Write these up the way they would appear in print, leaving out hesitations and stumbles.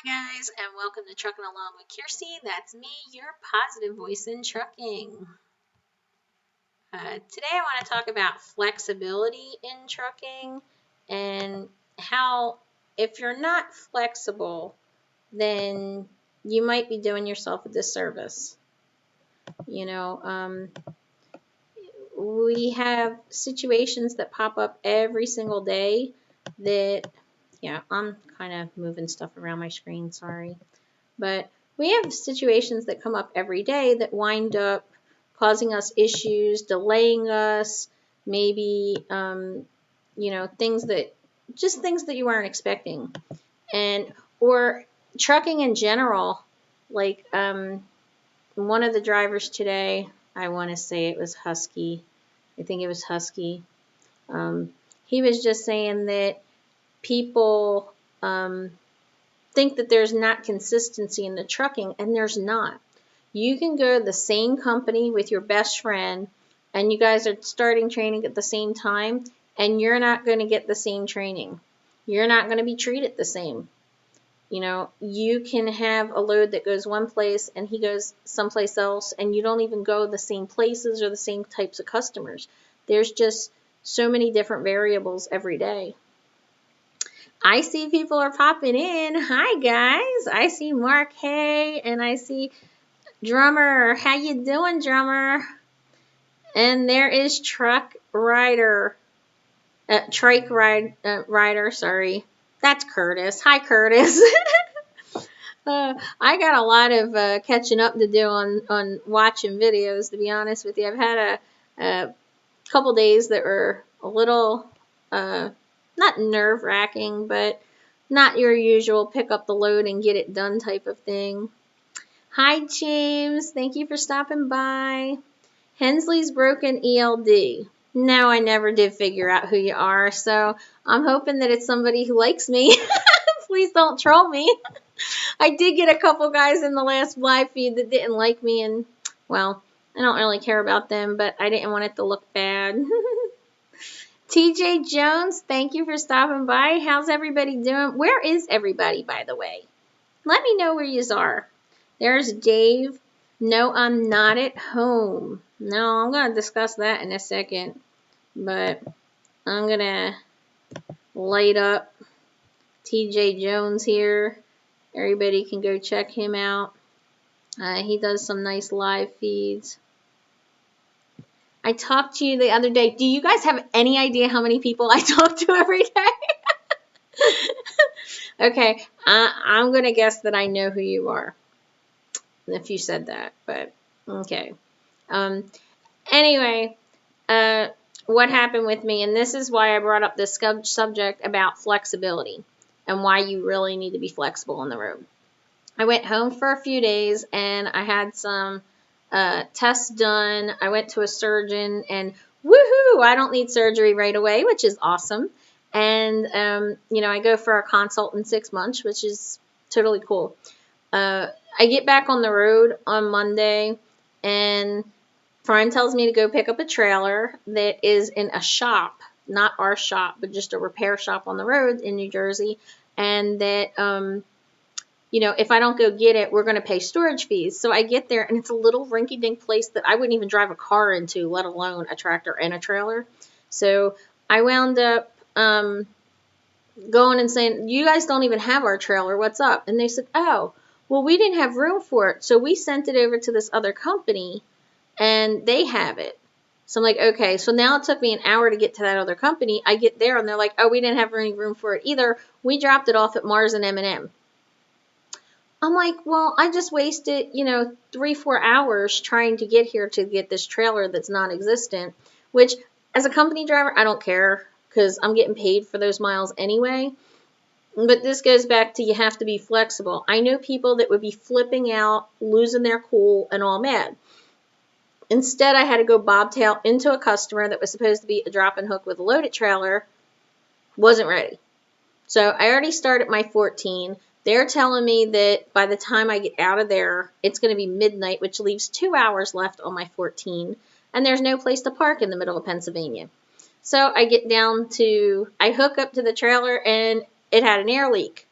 Hi guys, and welcome to Trucking Along with Kearsey. That's me, your positive voice in trucking. Today I want to talk about flexibility in trucking and how if you're not flexible, then you might be doing yourself a disservice. You know, we have situations that pop up every single day that, yeah, I'm kind of moving stuff around my screen, sorry. But we have situations that come up every day that wind up causing us issues, delaying us, maybe, things that you weren't expecting. Or trucking in general, like one of the drivers today, I want to say it was Husky. I think it was Husky. He was just saying that people think that there's not consistency in the trucking, and there's not. You can go to the same company with your best friend, and you guys are starting training at the same time, and you're not going to get the same training. You're not going to be treated the same. You know, you can have a load that goes one place and he goes someplace else, and you don't even go the same places or the same types of customers. There's just so many different variables every day. I see people are popping in. Hi guys. I see Mark Hay and I see Drummer. How you doing, Drummer? And there is Truck Rider. Rider, sorry. That's Curtis. Hi Curtis. I got a lot of catching up to do on watching videos, to be honest with you. I've had a couple days that were a little not nerve-wracking, but not your usual pick up the load and get it done type of thing. Hi, James. Thank you for stopping by. Hensley's Broken ELD. No, I never did figure out who you are, so I'm hoping that it's somebody who likes me. Please don't troll me. I did get a couple guys in the last live feed that didn't like me, and, well, I don't really care about them, but I didn't want it to look bad. TJ Jones, thank you for stopping by. How's everybody doing? Where is everybody, by the way? Let me know where yous are. There's Dave. No, I'm not at home. No, I'm going to discuss that in a second. But I'm going to light up TJ Jones here. Everybody can go check him out. He does some nice live feeds. I talked to you the other day. Do you guys have any idea how many people I talk to every day? Okay, I'm going to guess that I know who you are. If you said that, but okay. Anyway, what happened with me, and this is why I brought up this subject about flexibility and why you really need to be flexible on the road. I went home for a few days and I had some tests done. I went to a surgeon and woohoo, I don't need surgery right away, which is awesome. And, I go for a consult in 6 months, which is totally cool. I get back on the road on Monday and friend tells me to go pick up a trailer that is in a shop, not our shop, but just a repair shop on the road in New Jersey. And that, if I don't go get it, we're going to pay storage fees. So I get there, and it's a little rinky-dink place that I wouldn't even drive a car into, let alone a tractor and a trailer. So I wound up going and saying, you guys don't even have our trailer. What's up? And they said, oh, well, we didn't have room for it. So we sent it over to this other company, and they have it. So I'm like, okay. So now it took me an hour to get to that other company. I get there, and they're like, oh, we didn't have any room for it either. We dropped it off at Mars and M&M. I'm like, well, I just wasted, 3-4 hours trying to get here to get this trailer that's non-existent, which as a company driver, I don't care because I'm getting paid for those miles anyway. But this goes back to you have to be flexible. I know people that would be flipping out, losing their cool, and all mad. Instead, I had to go bobtail into a customer that was supposed to be a drop and hook with a loaded trailer, wasn't ready. So I already started my 14. They're telling me that by the time I get out of there, it's going to be midnight, which leaves 2 hours left on my 14, and there's no place to park in the middle of Pennsylvania. So I hook up to the trailer, and it had an air leak.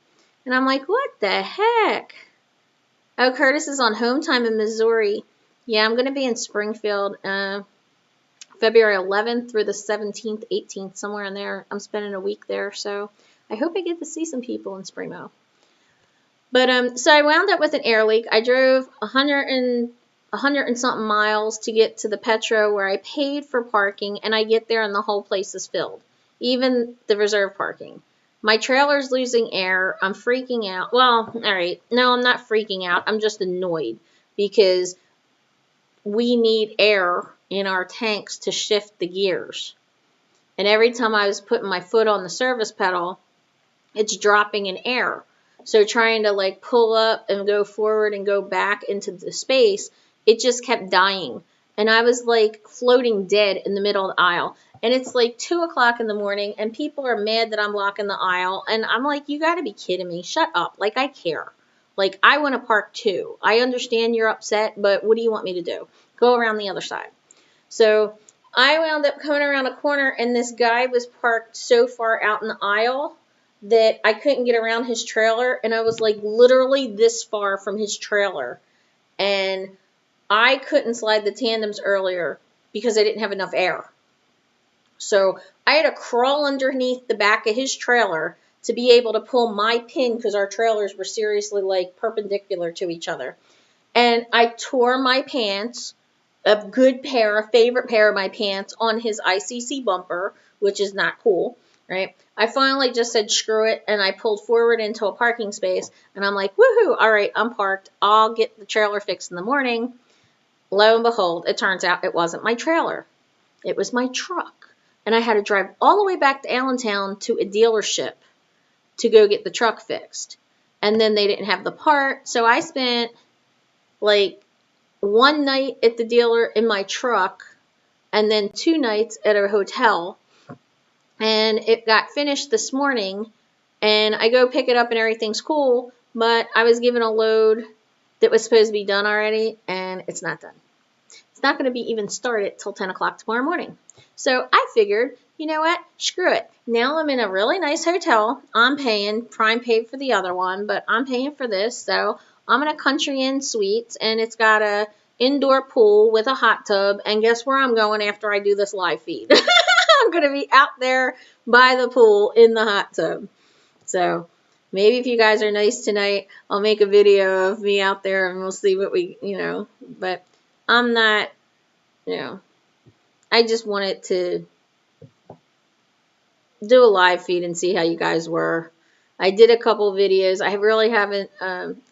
And I'm like, what the heck? Oh, Curtis is on home time in Missouri. Yeah, I'm going to be in Springfield February 11th through the 17th, 18th, somewhere in there. I'm spending a week there, so I hope I get to see some people in Springmo. But so I wound up with an air leak. I drove 100 and something miles to get to the Petro where I paid for parking, and I get there and the whole place is filled, even the reserve parking. My trailer's losing air. I'm freaking out. Well, all right. No, I'm not freaking out. I'm just annoyed because we need air in our tanks to shift the gears. And every time I was putting my foot on the service pedal, it's dropping in air. So trying to like pull up and go forward and go back into the space, it just kept dying. And I was like floating dead in the middle of the aisle. And it's like 2 o'clock in the morning and people are mad that I'm blocking the aisle. And I'm like, you got to be kidding me. Shut up. Like, I care. Like, I want to park too. I understand you're upset, but what do you want me to do? Go around the other side. So I wound up coming around a corner and this guy was parked so far out in the aisle that I couldn't get around his trailer, and I was like literally this far from his trailer, and I couldn't slide the tandems earlier because I didn't have enough air. So I had to crawl underneath the back of his trailer to be able to pull my pin because our trailers were seriously like perpendicular to each other. And I tore my pants, a good pair, a favorite pair of my pants, on his ICC bumper, which is not cool. Right? I finally just said, screw it, and I pulled forward into a parking space, and I'm like, woohoo, all right, I'm parked. I'll get the trailer fixed in the morning. Lo and behold, it turns out it wasn't my trailer. It was my truck. And I had to drive all the way back to Allentown to a dealership to go get the truck fixed. And then they didn't have the part, so I spent like one night at the dealer in my truck, and then 2 nights at a hotel. And it got finished this morning, and I go pick it up and everything's cool, but I was given a load that was supposed to be done already, and it's not done. It's not going to be even started till 10 o'clock tomorrow morning. So I figured, you know what? Screw it. Now I'm in a really nice hotel. I'm paying. Prime paid for the other one, but I'm paying for this. So I'm in a Country Inn Suites, and it's got a indoor pool with a hot tub. And guess where I'm going after I do this live feed? I'm going to be out there by the pool in the hot tub. So maybe if you guys are nice tonight, I'll make a video of me out there and we'll see what we, but I'm not, I just wanted to do a live feed and see how you guys were. I did a couple videos. I really haven't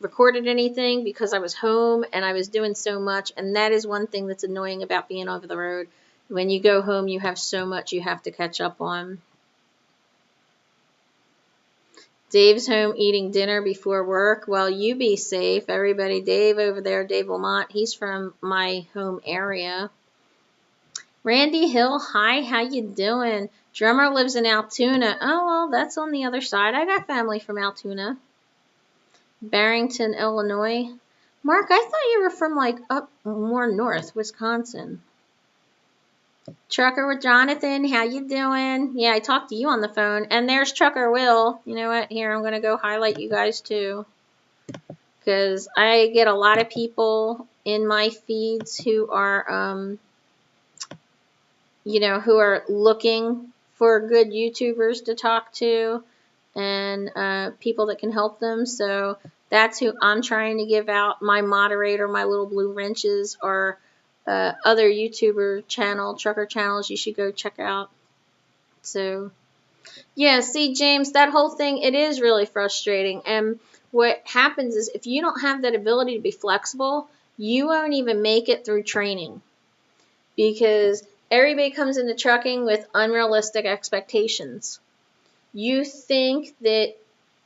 recorded anything because I was home and I was doing so much. And that is one thing that's annoying about being over the road. When you go home, you have so much you have to catch up on. Dave's home eating dinner before work. Well, you be safe, everybody. Dave over there, Dave Lamont, he's from my home area. Randy Hill, hi, how you doing? Drummer lives in Altoona. Oh, well, that's on the other side. I got family from Altoona. Barrington, Illinois. Mark, I thought you were from, like, up more north, Wisconsin. Trucker with Jonathan, how you doing? Yeah, I talked to you on the phone. And there's Trucker Will. You know what? Here, I'm going to go highlight you guys, too. Because I get a lot of people in my feeds who are, who are looking for good YouTubers to talk to and people that can help them. So that's who I'm trying to give out. My moderator, my little blue wrenches, are other YouTuber trucker channels you should go check out. So, yeah, see, James, that whole thing, it is really frustrating. And what happens is if you don't have that ability to be flexible, you won't even make it through training. Because everybody comes into trucking with unrealistic expectations. You think that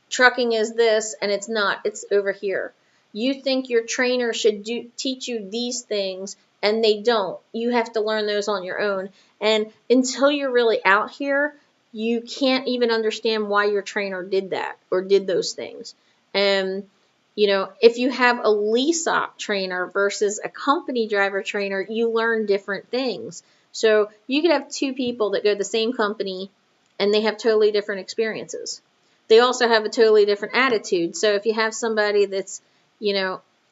trucking is this, and it's not. It's over here. You think your trainer should teach you these things, and they don't. You have to learn those on your own. And until you're really out here, you can't even understand why your trainer did that or did those things. And, if you have a lease op trainer versus a company driver trainer, you learn different things. So you could have 2 people that go to the same company, and they have totally different experiences. they also have a totally different attitude. So if you have somebody that's,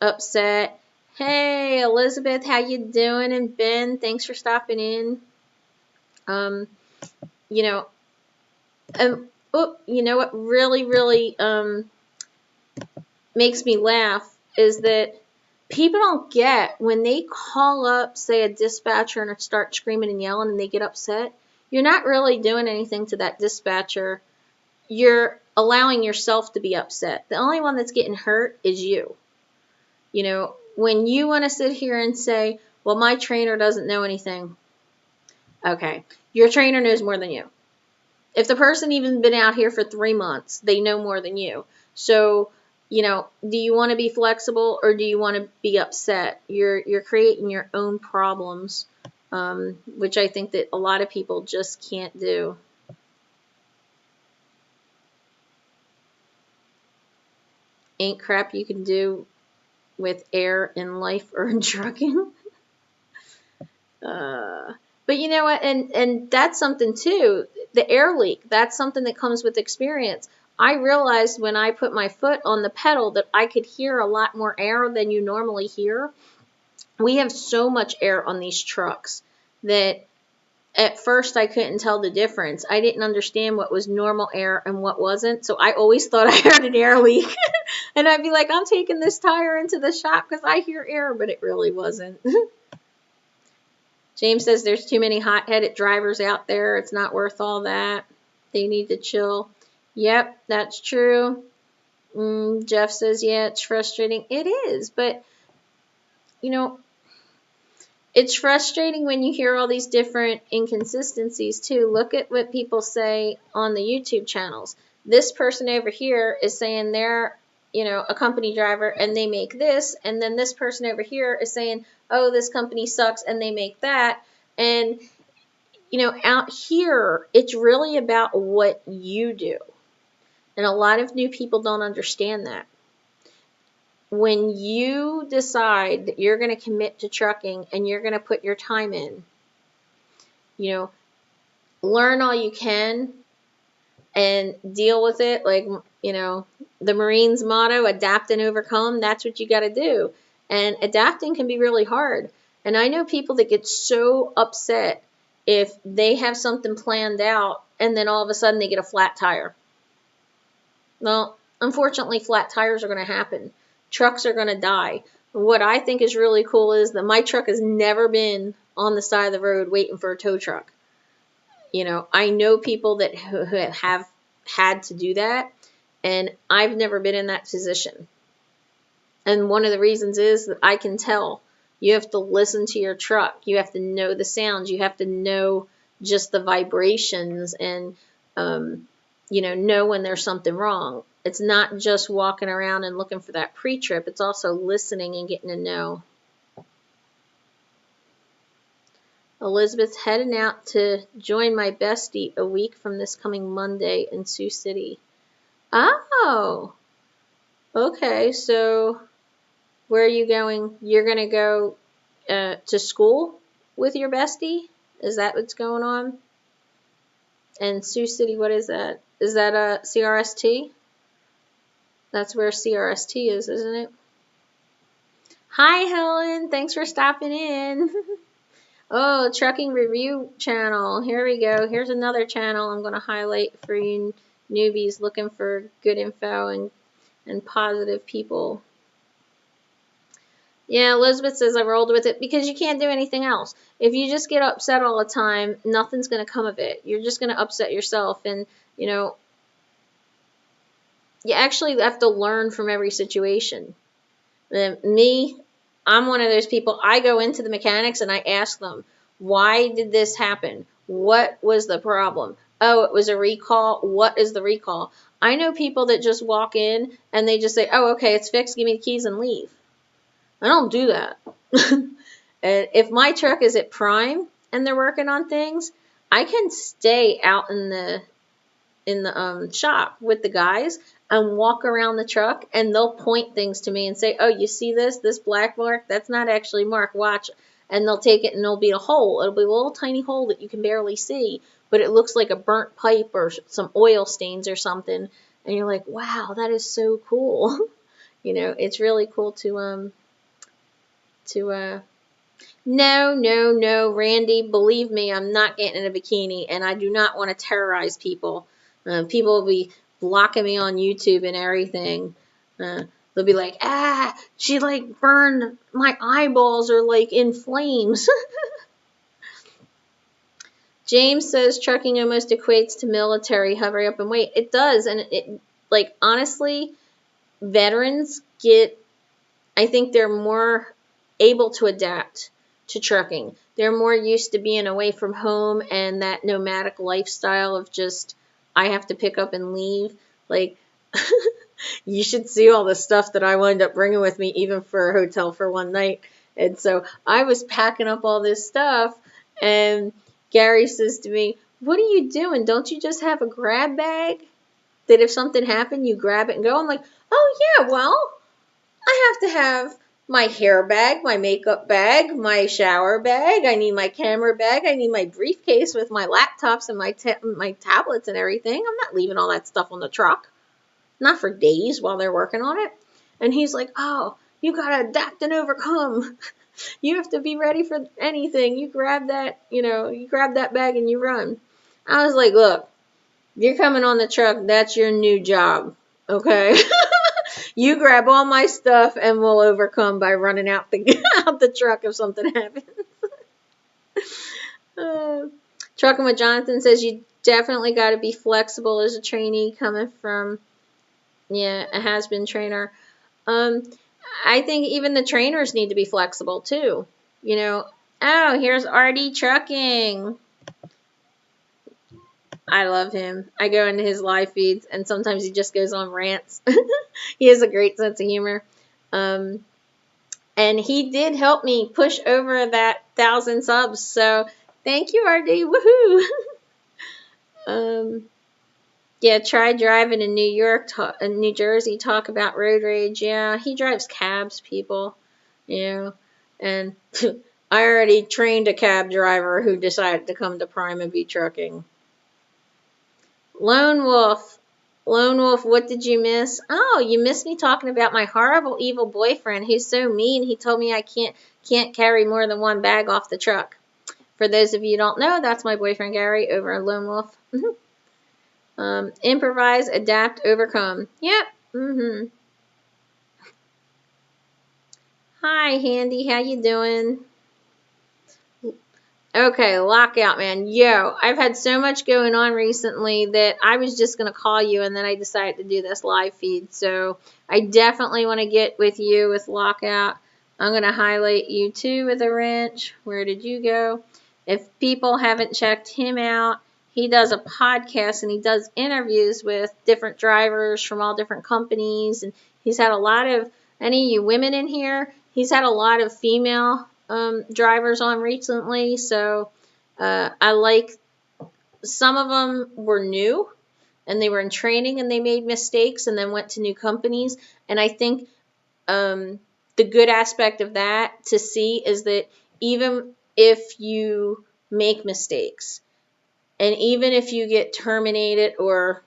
upset, hey, Elizabeth, how you doing? And Ben, thanks for stopping in. You know, what really, really makes me laugh is that people don't get when they call up, say, a dispatcher and start screaming and yelling and they get upset, you're not really doing anything to that dispatcher. You're allowing yourself to be upset. The only one that's getting hurt is you. When you want to sit here and say, well, my trainer doesn't know anything. Okay, your trainer knows more than you. If the person even been out here for 3 months, they know more than you. So, do you want to be flexible or do you want to be upset? You're creating your own problems, which I think that a lot of people just can't do. Ain't crap you can do with air in life or in trucking. But you know what? And that's something too. The air leak, that's something that comes with experience. I realized when I put my foot on the pedal that I could hear a lot more air than you normally hear. We have so much air on these trucks that at first I couldn't tell the difference. I didn't understand what was normal air and what wasn't. So I always thought I heard an air leak. And I'd be like, I'm taking this tire into the shop because I hear air, but it really wasn't. James says there's too many hot-headed drivers out there. It's not worth all that. They need to chill. Yep, that's true. Jeff says, yeah, it's frustrating. It is, but, it's frustrating when you hear all these different inconsistencies, too. Look at what people say on the YouTube channels. This person over here is saying they're, a company driver and they make this, and then this person over here is saying, oh, this company sucks and they make that. And, out here, it's really about what you do. And a lot of new people don't understand that. When you decide that you're going to commit to trucking and you're going to put your time in, learn all you can and deal with it. Like, the Marines motto, adapt and overcome, that's what you got to do. And adapting can be really hard. And I know people that get so upset if they have something planned out and then all of a sudden they get a flat tire. Well, unfortunately, flat tires are going to happen. Trucks are going to die. What I think is really cool is that my truck has never been on the side of the road waiting for a tow truck. I know people that have had to do that, and I've never been in that position. And one of the reasons is that I can tell. You have to listen to your truck. You have to know the sounds. You have to know just the vibrations and, know when there's something wrong. It's not just walking around and looking for that pre-trip. It's also listening and getting to know. Elizabeth's heading out to join my bestie a week from this coming Monday in Sioux City. Oh, okay. So where are you going? You're going to go to school with your bestie? Is that what's going on? And Sioux City, what is that? Is that a CRST? That's where CRST is, isn't it? Hi, Helen. Thanks for stopping in. Oh, Trucking Review channel. Here we go. Here's another channel I'm going to highlight for you newbies looking for good info and positive people. Yeah, Elizabeth says I rolled with it because you can't do anything else. If you just get upset all the time, nothing's going to come of it. You're just going to upset yourself. And, you actually have to learn from every situation. Me, I'm one of those people, I go into the mechanics and I ask them, why did this happen? What was the problem? Oh, it was a recall. What is the recall? I know people that just walk in and they just say, oh, okay, it's fixed. Give me the keys and leave. I don't do that. And if my truck is at prime and they're working on things, I can stay out in the shop with the guys and walk around the truck, and they'll point things to me and say, oh, you see this black mark? That's not actually mark. Watch. And they'll take it and it'll be a hole. It'll be a little tiny hole that you can barely see, but it looks like a burnt pipe or some oil stains or something. and you're like, wow, that is so cool. It's really cool to no, Randy, believe me, I'm not getting in a bikini, and I do not want to terrorize people. People will be blocking me on YouTube and everything. They'll be like, she like burned, my eyeballs are like in flames. James says trucking almost equates to military, hurry up and wait. It does, and it like honestly, veterans I think they're more able to adapt to trucking. They're more used to being away from home and that nomadic lifestyle of just, I have to pick up and leave. Like, you should see all the stuff that I wound up bringing with me, even for a hotel for one night. And so I was packing up all this stuff, and Gary says to me, what are you doing? Don't you just have a grab bag that if something happened, you grab it and go? I'm like, oh yeah, well, I have to have my hair bag, my makeup bag, my shower bag. I need my camera bag. I need my briefcase with my laptops and my tablets and everything. I'm not leaving all that stuff on the truck. Not for days while they're working on it. And he's like, oh, you got to adapt and overcome. You have to be ready for anything. You grab that, you grab that bag and you run. I was like, look, you're coming on the truck. That's your new job. Okay. You grab all my stuff and we'll overcome by running out the truck if something happens. Trucking with Jonathan says you definitely got to be flexible as a trainee coming from, a has-been trainer. I think even the trainers need to be flexible too. Oh, here's RD Trucking. I love him. I go into his live feeds, and sometimes he just goes on rants. He has a great sense of humor. And he did help me push over that 1,000 subs. So thank you, RD. Woohoo! Yeah, try driving in New Jersey. Talk about road rage. Yeah, he drives cabs, people. And I already trained a cab driver who decided to come to Prime and be trucking. Lone Wolf, what did you miss? Oh, you missed me talking about my horrible, evil boyfriend who's so mean. He told me I can't carry more than one bag off the truck. For those of you who don't know, that's my boyfriend Gary over at Lone Wolf. Improvise, adapt, overcome. Yep. Hi, Handy. How you doing? Okay, lockout, man. Yo, I've had so much going on recently that I was just going to call you, and then I decided to do this live feed. So I definitely want to get with you with lockout. I'm going to highlight you too with a wrench. Where did you go? If people haven't checked him out, he does a podcast and he does interviews with different drivers from all different companies. And he's had a lot of, any of you women in here, he's had a lot of female drivers on recently, so I like, some of them were new and they were in training and they made mistakes and then went to new companies, and I think the good aspect of that to see is that even if you make mistakes and even if you get terminated or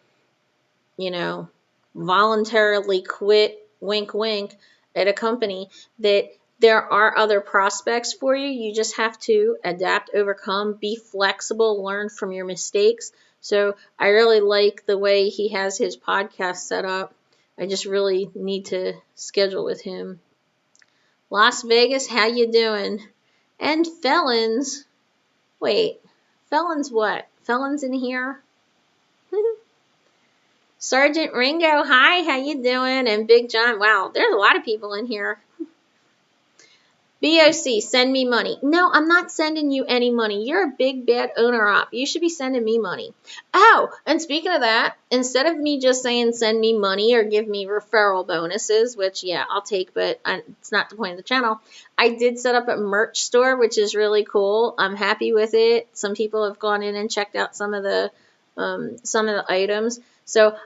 voluntarily quit, wink wink, at a company, that there are other prospects for you. You just have to adapt, overcome, be flexible, learn from your mistakes. So I really like the way he has his podcast set up. I just really need to schedule with him. Las Vegas, how you doing? And felons. Wait, felons what? Felons in here? Sergeant Ringo, hi, how you doing? And Big John, wow, there's a lot of people in here. BOC, send me money. No, I'm not sending you any money. You're a big, bad owner-op. You should be sending me money. Oh, and speaking of that, instead of me just saying send me money or give me referral bonuses, which, yeah, I'll take, but it's not the point of the channel, I did set up a merch store, which is really cool. I'm happy with it. Some people have gone in and checked out some of the items. So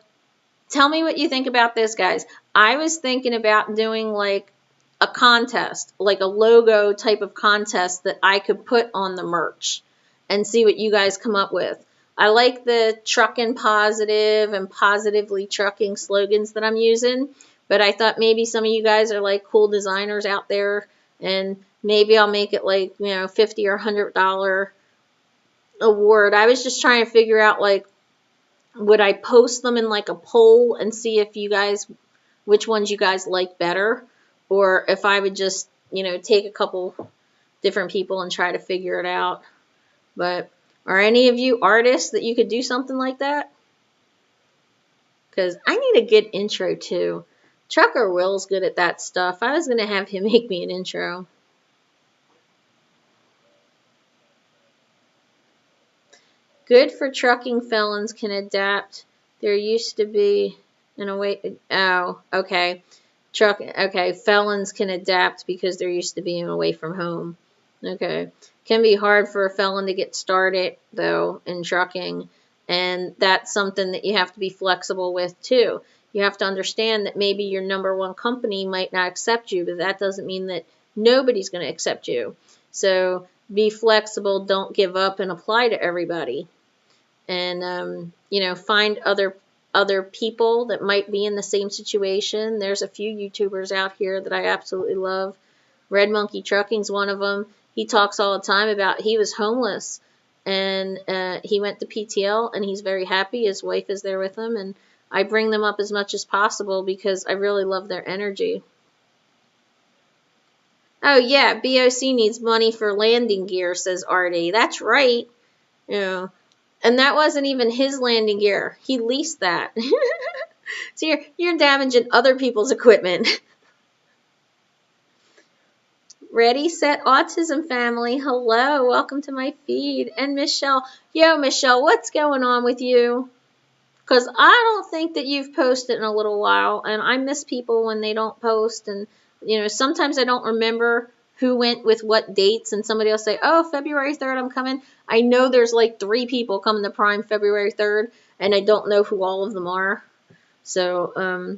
tell me what you think about this, guys. I was thinking about doing like a contest, like a logo type of contest that I could put on the merch and see what you guys come up with. I like the trucking positive and positively trucking slogans that I'm using, but I thought maybe some of you guys are like cool designers out there, and maybe I'll make it like, you know, $50 or $100 award. I was just trying to figure out, like, would I post them in like a poll and see if you guys, which ones you guys like better, or if I would just, you know, take a couple different people and try to figure it out. But are any of you artists that you could do something like that? Because I need a good intro too. Trucker Will's good at that stuff. I was going to have him make me an intro. Good for trucking felons can adapt. There used to be in a way. Oh, okay. Okay, felons can adapt because they're used to being away from home. Okay. Can be hard for a felon to get started, though, in trucking, and that's something that you have to be flexible with, too. You have to understand that maybe your number one company might not accept you, but that doesn't mean that nobody's going to accept you. So be flexible, don't give up, and apply to everybody. And, you know, find other people that might be in the same situation. There's a few YouTubers out here that I absolutely love. Red Monkey Trucking's one of them. He talks all the time about he was homeless, and he went to PTL, and he's very happy. His wife is there with him, and I bring them up as much as possible because I really love their energy. Oh yeah, BOC needs money for landing gear, says Artie. That's right. You know, and that wasn't even his landing gear. He leased that. So you're damaging other people's equipment. Ready, set, autism family. Hello, welcome to my feed. And Michelle. Yo, Michelle, what's going on with you? Because I don't think that you've posted in a little while, and I miss people when they don't post. And, you know, sometimes I don't remember who went with what dates, and somebody will say, oh, February 3rd, I'm coming. I know there's like 3 people coming to Prime February 3rd, and I don't know who all of them are. So,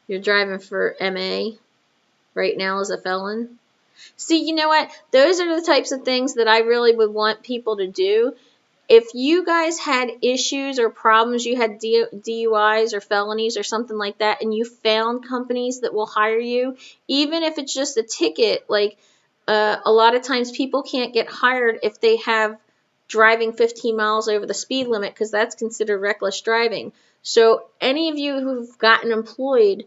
you're driving for MA right now as a felon. See, you know what? Those are the types of things that I really would want people to do. If you guys had issues or problems, you had DUIs or felonies or something like that, and you found companies that will hire you, even if it's just a ticket, like a lot of times people can't get hired if they have driving 15 miles over the speed limit, because that's considered reckless driving. So any of you who've gotten employed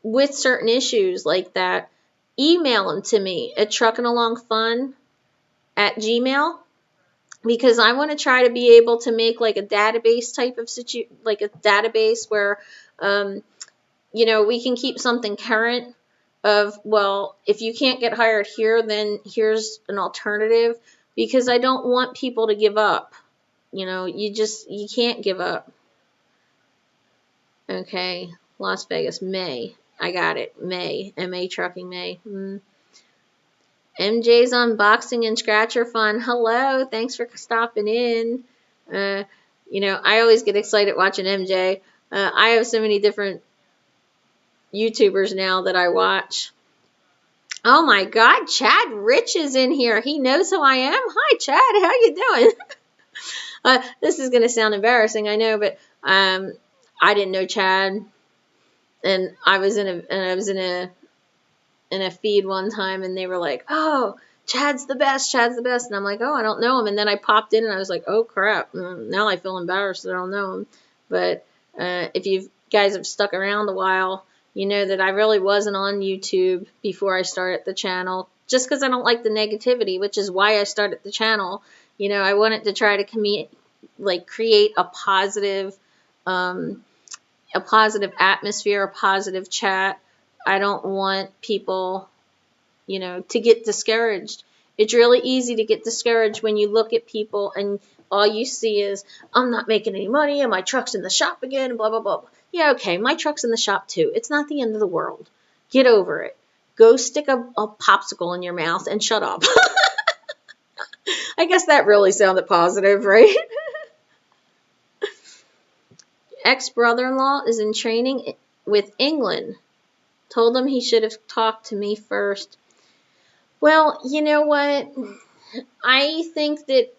with certain issues like that, email them to me at truckandalongfun@gmail.com, because I want to try to be able to make like a database type of like a database where, you know, we can keep something current of, well, if you can't get hired here, then here's an alternative, because I don't want people to give up. You know, you can't give up. Okay, Las Vegas, May. I got it. May. MA Trucking May. MJ's Unboxing and Scratcher Fun. Hello. Thanks for stopping in. You know, I always get excited watching MJ. I have so many different YouTubers now that I watch. Oh my God, Chad Rich is in here. He knows who I am. Hi, Chad. How you doing? This is going to sound embarrassing, I know, but I didn't know Chad. And I was in a feed one time, and they were like, oh, Chad's the best, and I'm like, oh, I don't know him. And then I popped in and I was like, oh crap, now I feel embarrassed that I don't know him. But if you guys have stuck around a while, you know that I really wasn't on YouTube before I started the channel, just because I don't like the negativity, which is why I started the channel. You know, I wanted to try to create a positive atmosphere, a positive chat. I don't want people, you know, to get discouraged. It's really easy to get discouraged when you look at people and all you see is, I'm not making any money and my truck's in the shop again, and blah, blah, blah. Yeah, okay, my truck's in the shop too. It's not the end of the world. Get over it. Go stick a popsicle in your mouth and shut up. I guess that really sounded positive, right? Ex-brother-in-law is in training with England. Told him he should have talked to me first. Well, you know what? I think that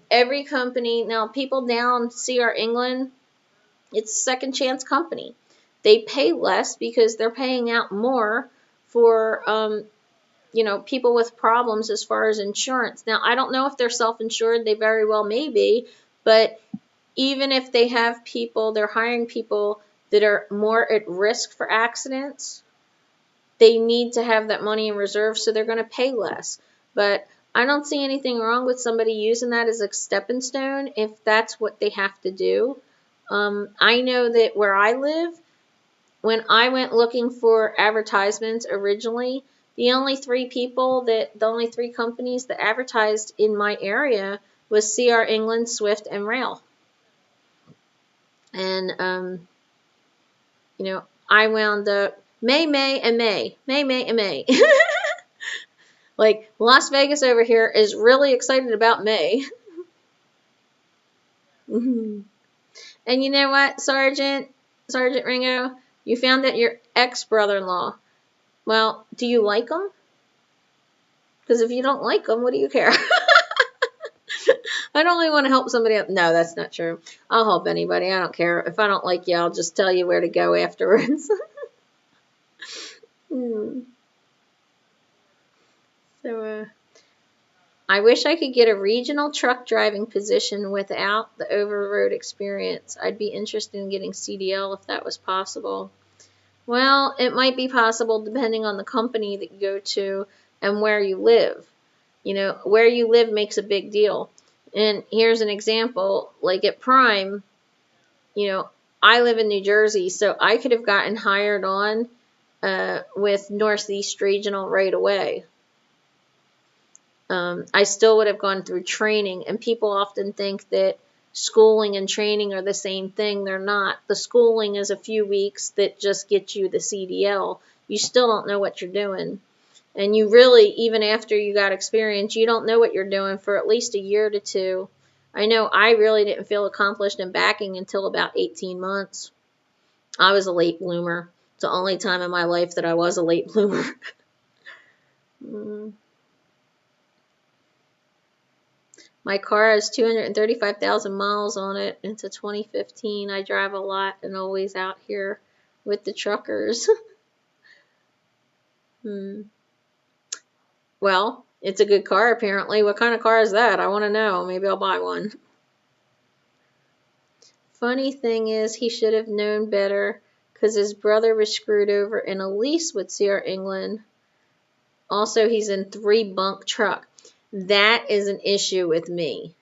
every company, now people down CR England, it's a second chance company. They pay less because they're paying out more for people with problems as far as insurance. Now, I don't know if they're self-insured. They very well may be, but even if they have people, they're hiring people that are more at risk for accidents. They need to have that money in reserve, so they're going to pay less. But I don't see anything wrong with somebody using that as a stepping stone if that's what they have to do. I know that where I live, when I went looking for advertisements originally, the only three companies that advertised in my area was CR England, Swift, and Rail. And, I wound up May. Like, Las Vegas over here is really excited about May. And you know what, Sergeant Ringo? You found that your ex-brother-in-law. Well, do you like him? Because if you don't like him, what do you care? I'd only want to help somebody else. No, that's not true. I'll help anybody. I don't care. If I don't like you, I'll just tell you where to go afterwards. So, I wish I could get a regional truck driving position without the over-road experience. I'd be interested in getting CDL if that was possible. Well, it might be possible depending on the company that you go to and where you live. Where you live makes a big deal. And here's an example, like at Prime, I live in New Jersey, so I could have gotten hired on with Northeast Regional right away. I still would have gone through training, and people often think that schooling and training are the same thing. They're not. The schooling is a few weeks that just get you the CDL. You still don't know what you're doing. And you really, even after you got experience, you don't know what you're doing for at least a year to two. I know I really didn't feel accomplished in backing until about 18 months. I was a late bloomer. It's the only time in my life that I was a late bloomer. My car has 235,000 miles on it. It's a 2015. I drive a lot and always out here with the truckers. Well, it's a good car apparently. What kind of car is that? I want to know. Maybe I'll buy one. Funny thing is, he should have known better because his brother was screwed over in a lease with CR England. Also, he's in 3-bunk truck. That is an issue with me.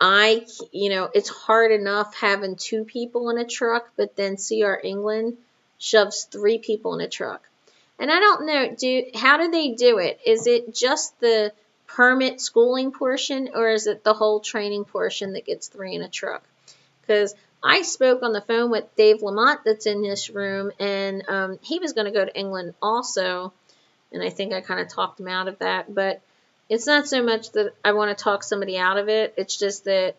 It's hard enough having 2 people in a truck, but then CR England shoves 3 people in a truck. And I don't know, how do they do it? Is it just the permit schooling portion, or is it the whole training portion that gets 3 in a truck? Because I spoke on the phone with Dave Lamont that's in this room, and he was going to go to England also, and I think I kind of talked him out of that, but it's not so much that I want to talk somebody out of it. It's just that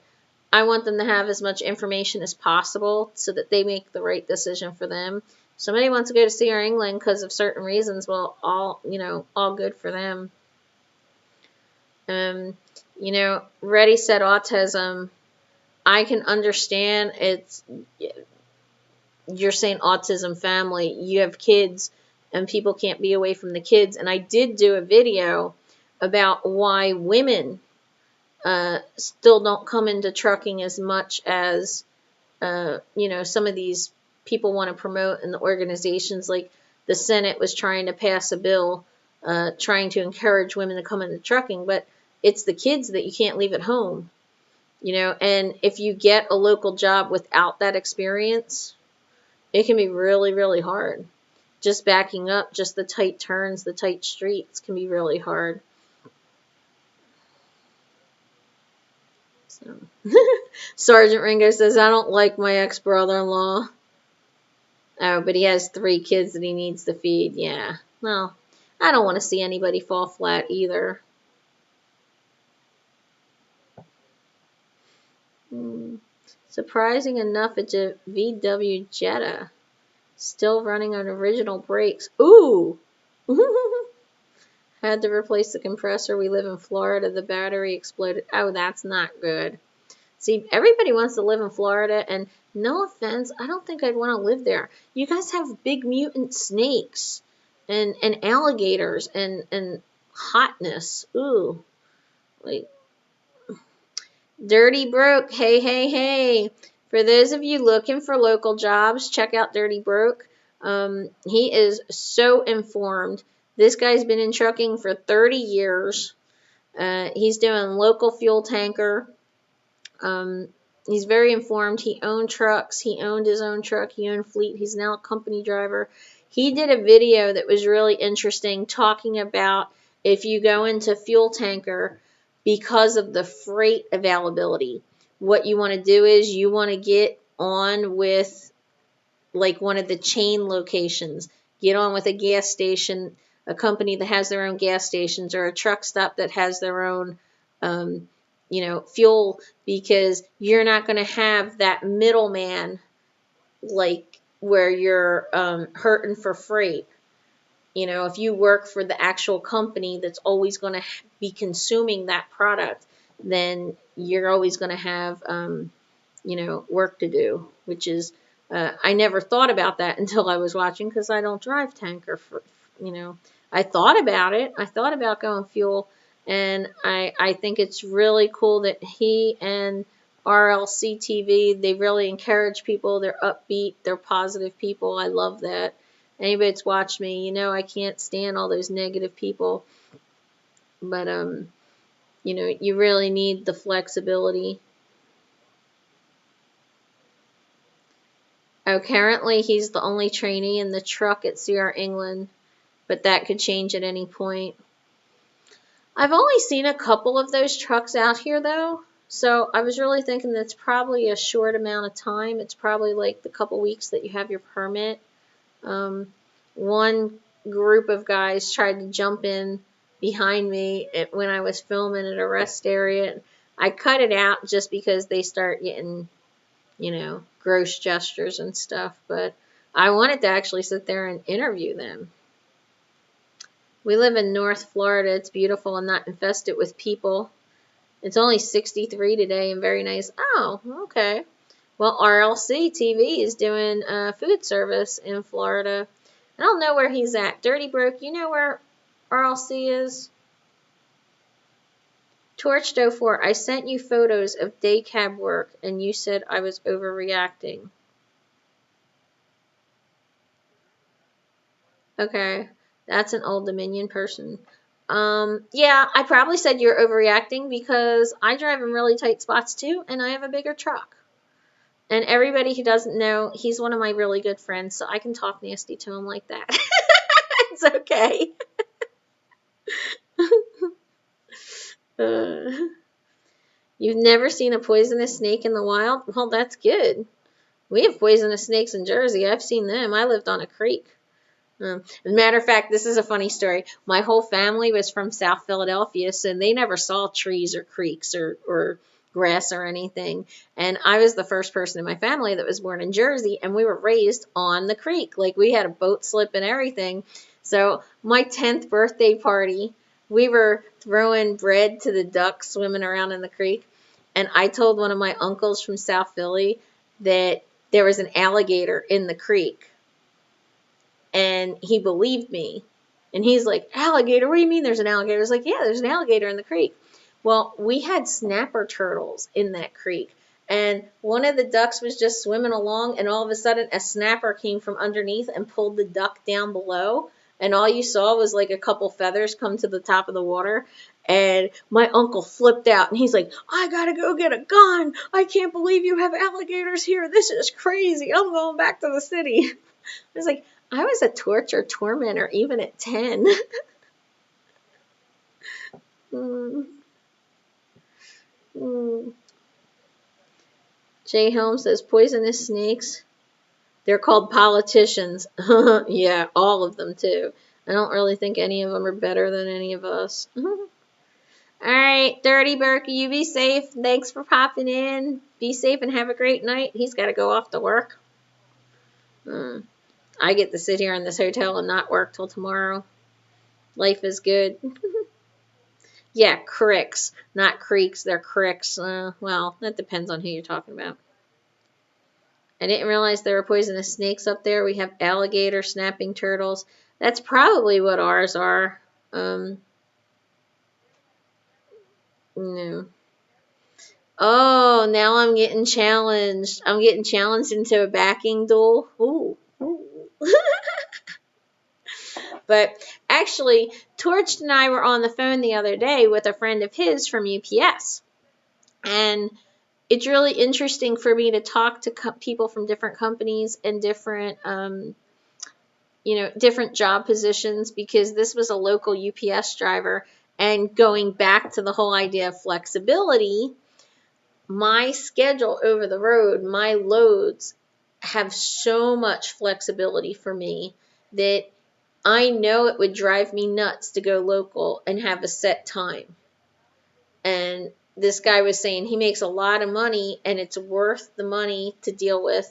I want them to have as much information as possible so that they make the right decision for them. If somebody wants to go to CR England because of certain reasons, well, all good for them. Ready, Set, Autism. I can understand you're saying autism family. You have kids and people can't be away from the kids. And I did do a video about why women still don't come into trucking as much as, some of these people want to promote in the organizations. Like the Senate was trying to pass a bill trying to encourage women to come into trucking, but it's the kids that you can't leave at home. And if you get a local job without that experience, it can be really, really hard. Just backing up, just the tight turns, the tight streets can be really hard. So. Sergeant Ringo says, I don't like my ex-brother-in-law. Oh, but he has 3 kids that he needs to feed. Yeah. Well, I don't want to see anybody fall flat either. Surprising enough, it's a VW Jetta. Still running on original brakes. Ooh! Had to replace the compressor. We live in Florida. The battery exploded. Oh, that's not good. See, everybody wants to live in Florida, and no offense, I don't think I'd want to live there. You guys have big mutant snakes and alligators and hotness. Ooh, like Dirty Broke. Hey, hey, hey. For those of you looking for local jobs, check out Dirty Broke. He is so informed. This guy's been in trucking for 30 years. He's doing local fuel tanker. He's very informed. He owned trucks. He owned his own truck. He owned fleet. He's now a company driver. He did a video that was really interesting talking about if you go into fuel tanker because of the freight availability. What you want to do is you want to get on with like one of the chain locations. Get on with a gas station, a company that has their own gas stations, or a truck stop that has their own fuel, because you're not going to have that middleman like where you're hurting for freight. If you work for the actual company that's always going to be consuming that product, then you're always going to have work to do, which is I never thought about that until I was watching, because I don't drive tanker I thought about it. I thought about going fuel, and I think it's really cool that he and RLC TV, they really encourage people. They're upbeat. They're positive people. I love that. Anybody that's watched me, I can't stand all those negative people. But, you really need the flexibility. Oh, currently he's the only trainee in the truck at CR England, but that could change at any point. I've only seen a couple of those trucks out here, though, so I was really thinking that's probably a short amount of time. It's probably like the couple weeks that you have your permit. One group of guys tried to jump in behind me when I was filming at a rest area. I cut it out just because they start getting gross gestures and stuff, but I wanted to actually sit there and interview them. We live in North Florida. It's beautiful and not infested with people. It's only 63 today and very nice. Oh, okay. Well, RLC TV is doing food service in Florida. I don't know where he's at. Dirty Broke, you know where RLC is? Torched 04, I sent you photos of day cab work, and you said I was overreacting. Okay, that's an Old Dominion person. Yeah, I probably said you're overreacting because I drive in really tight spots too, and I have a bigger truck. And everybody who doesn't know, he's one of my really good friends, so I can talk nasty to him like that. It's okay. You've never seen a poisonous snake in the wild? Well, that's good. We have poisonous snakes in Jersey. I've seen them. I lived on a creek. As a matter of fact, this is a funny story. My whole family was from South Philadelphia, so they never saw trees or creeks or grass or anything. And I was the first person in my family that was born in Jersey, and we were raised on the creek. Like, we had a boat slip and everything. So my 10th birthday party, we were throwing bread to the ducks swimming around in the creek. And I told one of my uncles from South Philly that there was an alligator in the creek. And he believed me. And he's like, alligator? What do you mean there's an alligator? I was like, yeah, there's an alligator in the creek. Well, we had snapper turtles in that creek. And one of the ducks was just swimming along, and all of a sudden a snapper came from underneath and pulled the duck down below. And all you saw was like a couple feathers come to the top of the water. And my uncle flipped out, and he's like, I gotta go get a gun. I can't believe you have alligators here. This is crazy. I'm going back to the city. I was like, I was a tormentor even at 10. Jay Helm says, poisonous snakes, they're called politicians. Yeah, all of them too. I don't really think any of them are better than any of us. All right, Dirty Berkey, you be safe. Thanks for popping in. Be safe and have a great night. He's got to go off to work. I get to sit here in this hotel and not work till tomorrow. Life is good. Yeah, cricks, not creeks. They're cricks. Well, that depends on who you're talking about. I didn't realize there were poisonous snakes up there. We have alligator, snapping turtles. That's probably what ours are. No. Oh, now I'm getting challenged. I'm getting challenged into a backing duel. Ooh. Ooh. But actually, Torch and I were on the phone the other day with a friend of his from UPS. And it's really interesting for me to talk to people from different companies and different, different job positions, because this was a local UPS driver. And going back to the whole idea of flexibility, my schedule over the road, my loads have so much flexibility for me that I know it would drive me nuts to go local and have a set time. And this guy was saying he makes a lot of money and it's worth the money to deal with,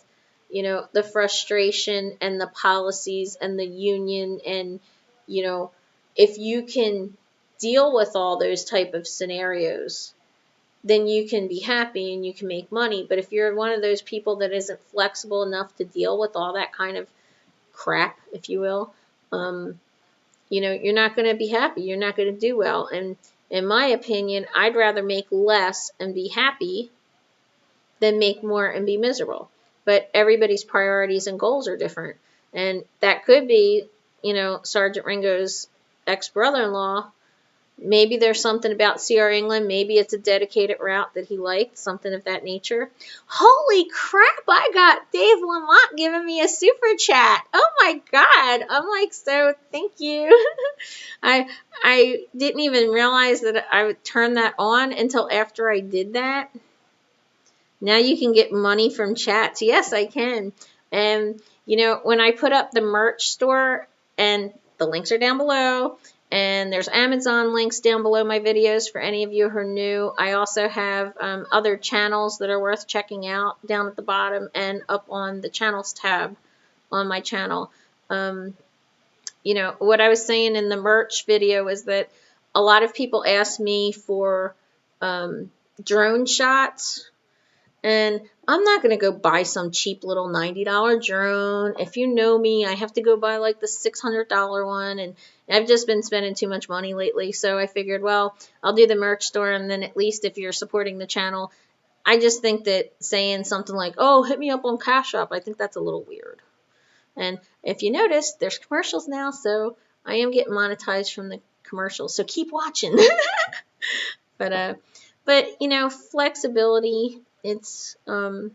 the frustration and the policies and the union. And, if you can deal with all those type of scenarios, then you can be happy and you can make money. But if you're one of those people that isn't flexible enough to deal with all that kind of crap, if you will, you're not going to be happy. You're not going to do well. And in my opinion, I'd rather make less and be happy than make more and be miserable. But everybody's priorities and goals are different. And that could be, Sergeant Ringo's ex-brother-in-law. Maybe there's something about CR England. Maybe it's a dedicated route that he liked, something of that nature. Holy crap, I got Dave Lamont giving me a super chat. Oh my God. I'm like, so thank you. I didn't even realize that I would turn that on until after I did that. Now you can get money from chats. Yes, I can. And, when I put up the merch store, and the links are down below, and there's Amazon links down below my videos for any of you who are new. I also have other channels that are worth checking out down at the bottom and up on the channels tab on my channel. What I was saying in the merch video is that a lot of people ask me for drone shots. And I'm not going to go buy some cheap little $90 drone. If you know me, I have to go buy like the $600 one. And I've just been spending too much money lately. So I figured, well, I'll do the merch store. And then at least if you're supporting the channel, I just think that saying something like, oh, hit me up on Cash App, I think that's a little weird. And if you notice, there's commercials now. So I am getting monetized from the commercials. So keep watching. But flexibility. It's Handsome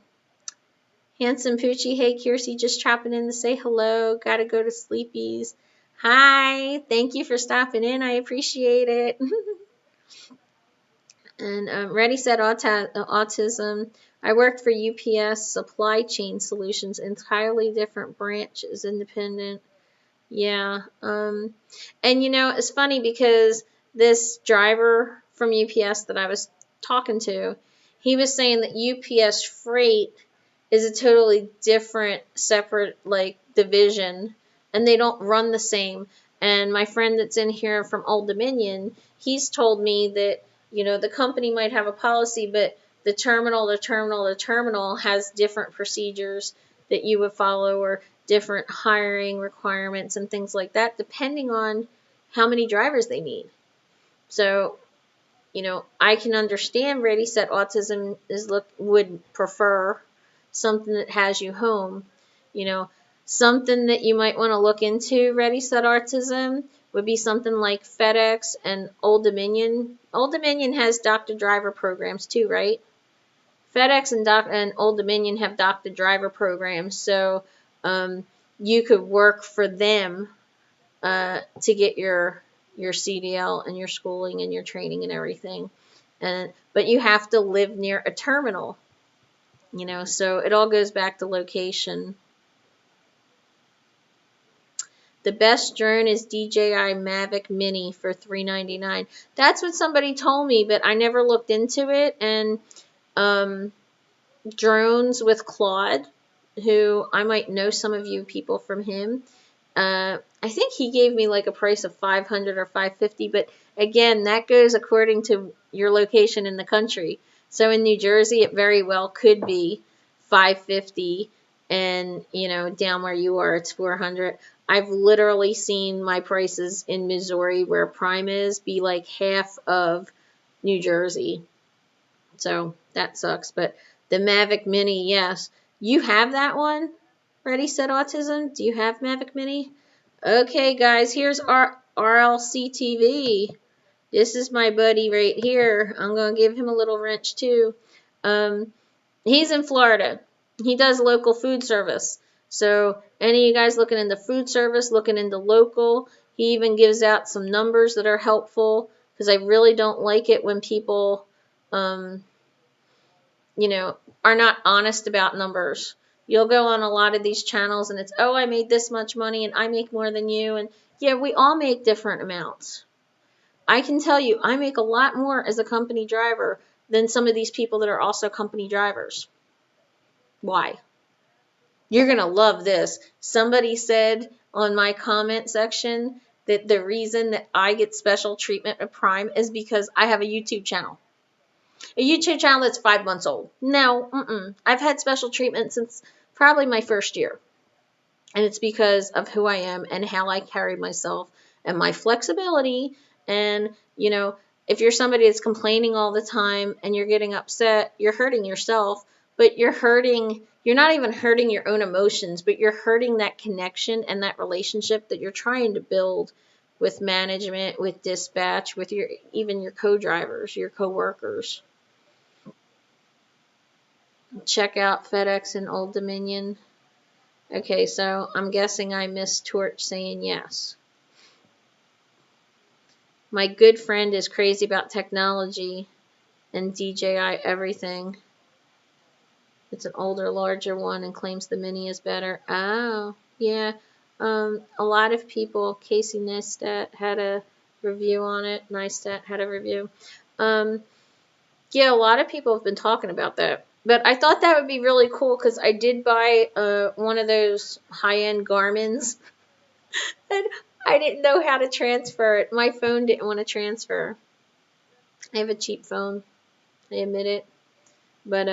Poochie. Hey, Kearsey, just dropping in to say hello. Gotta go to sleepies. Hi, thank you for stopping in. I appreciate it. And Reddy said autism. I worked for UPS Supply Chain Solutions, entirely different branches, independent. Yeah. And it's funny because this driver from UPS that I was talking to, he was saying that UPS Freight is a totally different, separate, division, and they don't run the same. And my friend that's in here from Old Dominion, he's told me that, the company might have a policy, but the terminal has different procedures that you would follow, or different hiring requirements and things like that, depending on how many drivers they need. So, I can understand Ready Set Autism would prefer something that has you home. Something that you might want to look into, Ready Set Autism, would be something like FedEx and Old Dominion. Old Dominion has doctor driver programs too, right? FedEx and Old Dominion have doctor driver programs, so you could work for them to get your CDL and your schooling and your training and everything. But you have to live near a terminal, so it all goes back to location. The best drone is DJI Mavic Mini for $399. That's what somebody told me, but I never looked into it. And Drones with Claude, who I might know some of you people from him, I think he gave me like a price of $500 or $550, but again, that goes according to your location in the country. So in New Jersey, it very well could be $550, and down where you are, it's $400. I've literally seen my prices in Missouri, where prime is, be like half of New Jersey. So that sucks. But the Mavic Mini, yes. You have that one? Ready, Set Autism? Do you have Mavic Mini? Okay, guys, here's our RLC TV. This is my buddy right here. I'm going to give him a little wrench, too. He's in Florida. He does local food service. So any of you guys looking into food service, looking into local, he even gives out some numbers that are helpful, because I really don't like it when people, are not honest about numbers. You'll go on a lot of these channels and it's, oh, I made this much money and I make more than you. And yeah, we all make different amounts. I can tell you, I make a lot more as a company driver than some of these people that are also company drivers. Why? You're going to love this. Somebody said on my comment section that the reason that I get special treatment with Prime is because I have a YouTube channel. A YouTube channel that's 5 months old. No, I've had special treatment since probably my first year. And it's because of who I am and how I carry myself and my flexibility. And, if you're somebody that's complaining all the time and you're getting upset, you're hurting yourself, but you're not even hurting your own emotions, but you're hurting that connection and that relationship that you're trying to build with management, with dispatch, with even your co-drivers, your co-workers. Check out FedEx and Old Dominion. Okay, so I'm guessing I missed Torch saying yes. My good friend is crazy about technology and DJI everything. It's an older, larger one and claims the Mini is better. Oh, yeah. A lot of people, Casey Neistat had a review on it. Neistat had a review. Yeah, a lot of people have been talking about that. But I thought that would be really cool because I did buy one of those high-end Garmin's. And I didn't know how to transfer it. My phone didn't want to transfer. I have a cheap phone. I admit it. But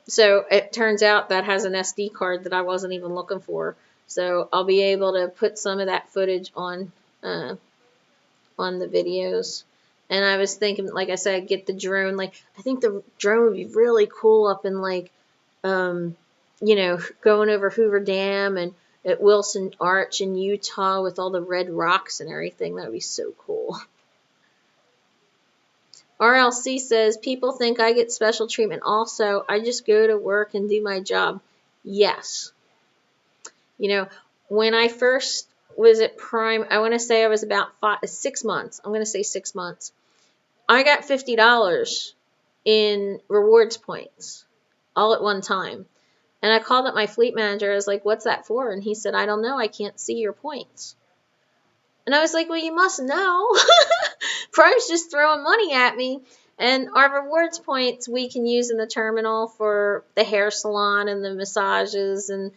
so it turns out that has an SD card that I wasn't even looking for. So I'll be able to put some of that footage on the videos. And I was thinking, like I said, get the drone. Like, I think the drone would be really cool up in, like, going over Hoover Dam and at Wilson Arch in Utah with all the red rocks and everything. That would be so cool. RLC says, people think I get special treatment also. I just go to work and do my job. Yes. When I first was at Prime, I want to say I was about 6 months. I'm going to say 6 months. I got $50 in rewards points all at one time. And I called up my fleet manager. I was like, what's that for? And he said, I don't know. I can't see your points. And I was like, well, you must know. Prime's just throwing money at me. And our rewards points we can use in the terminal for the hair salon and the massages. And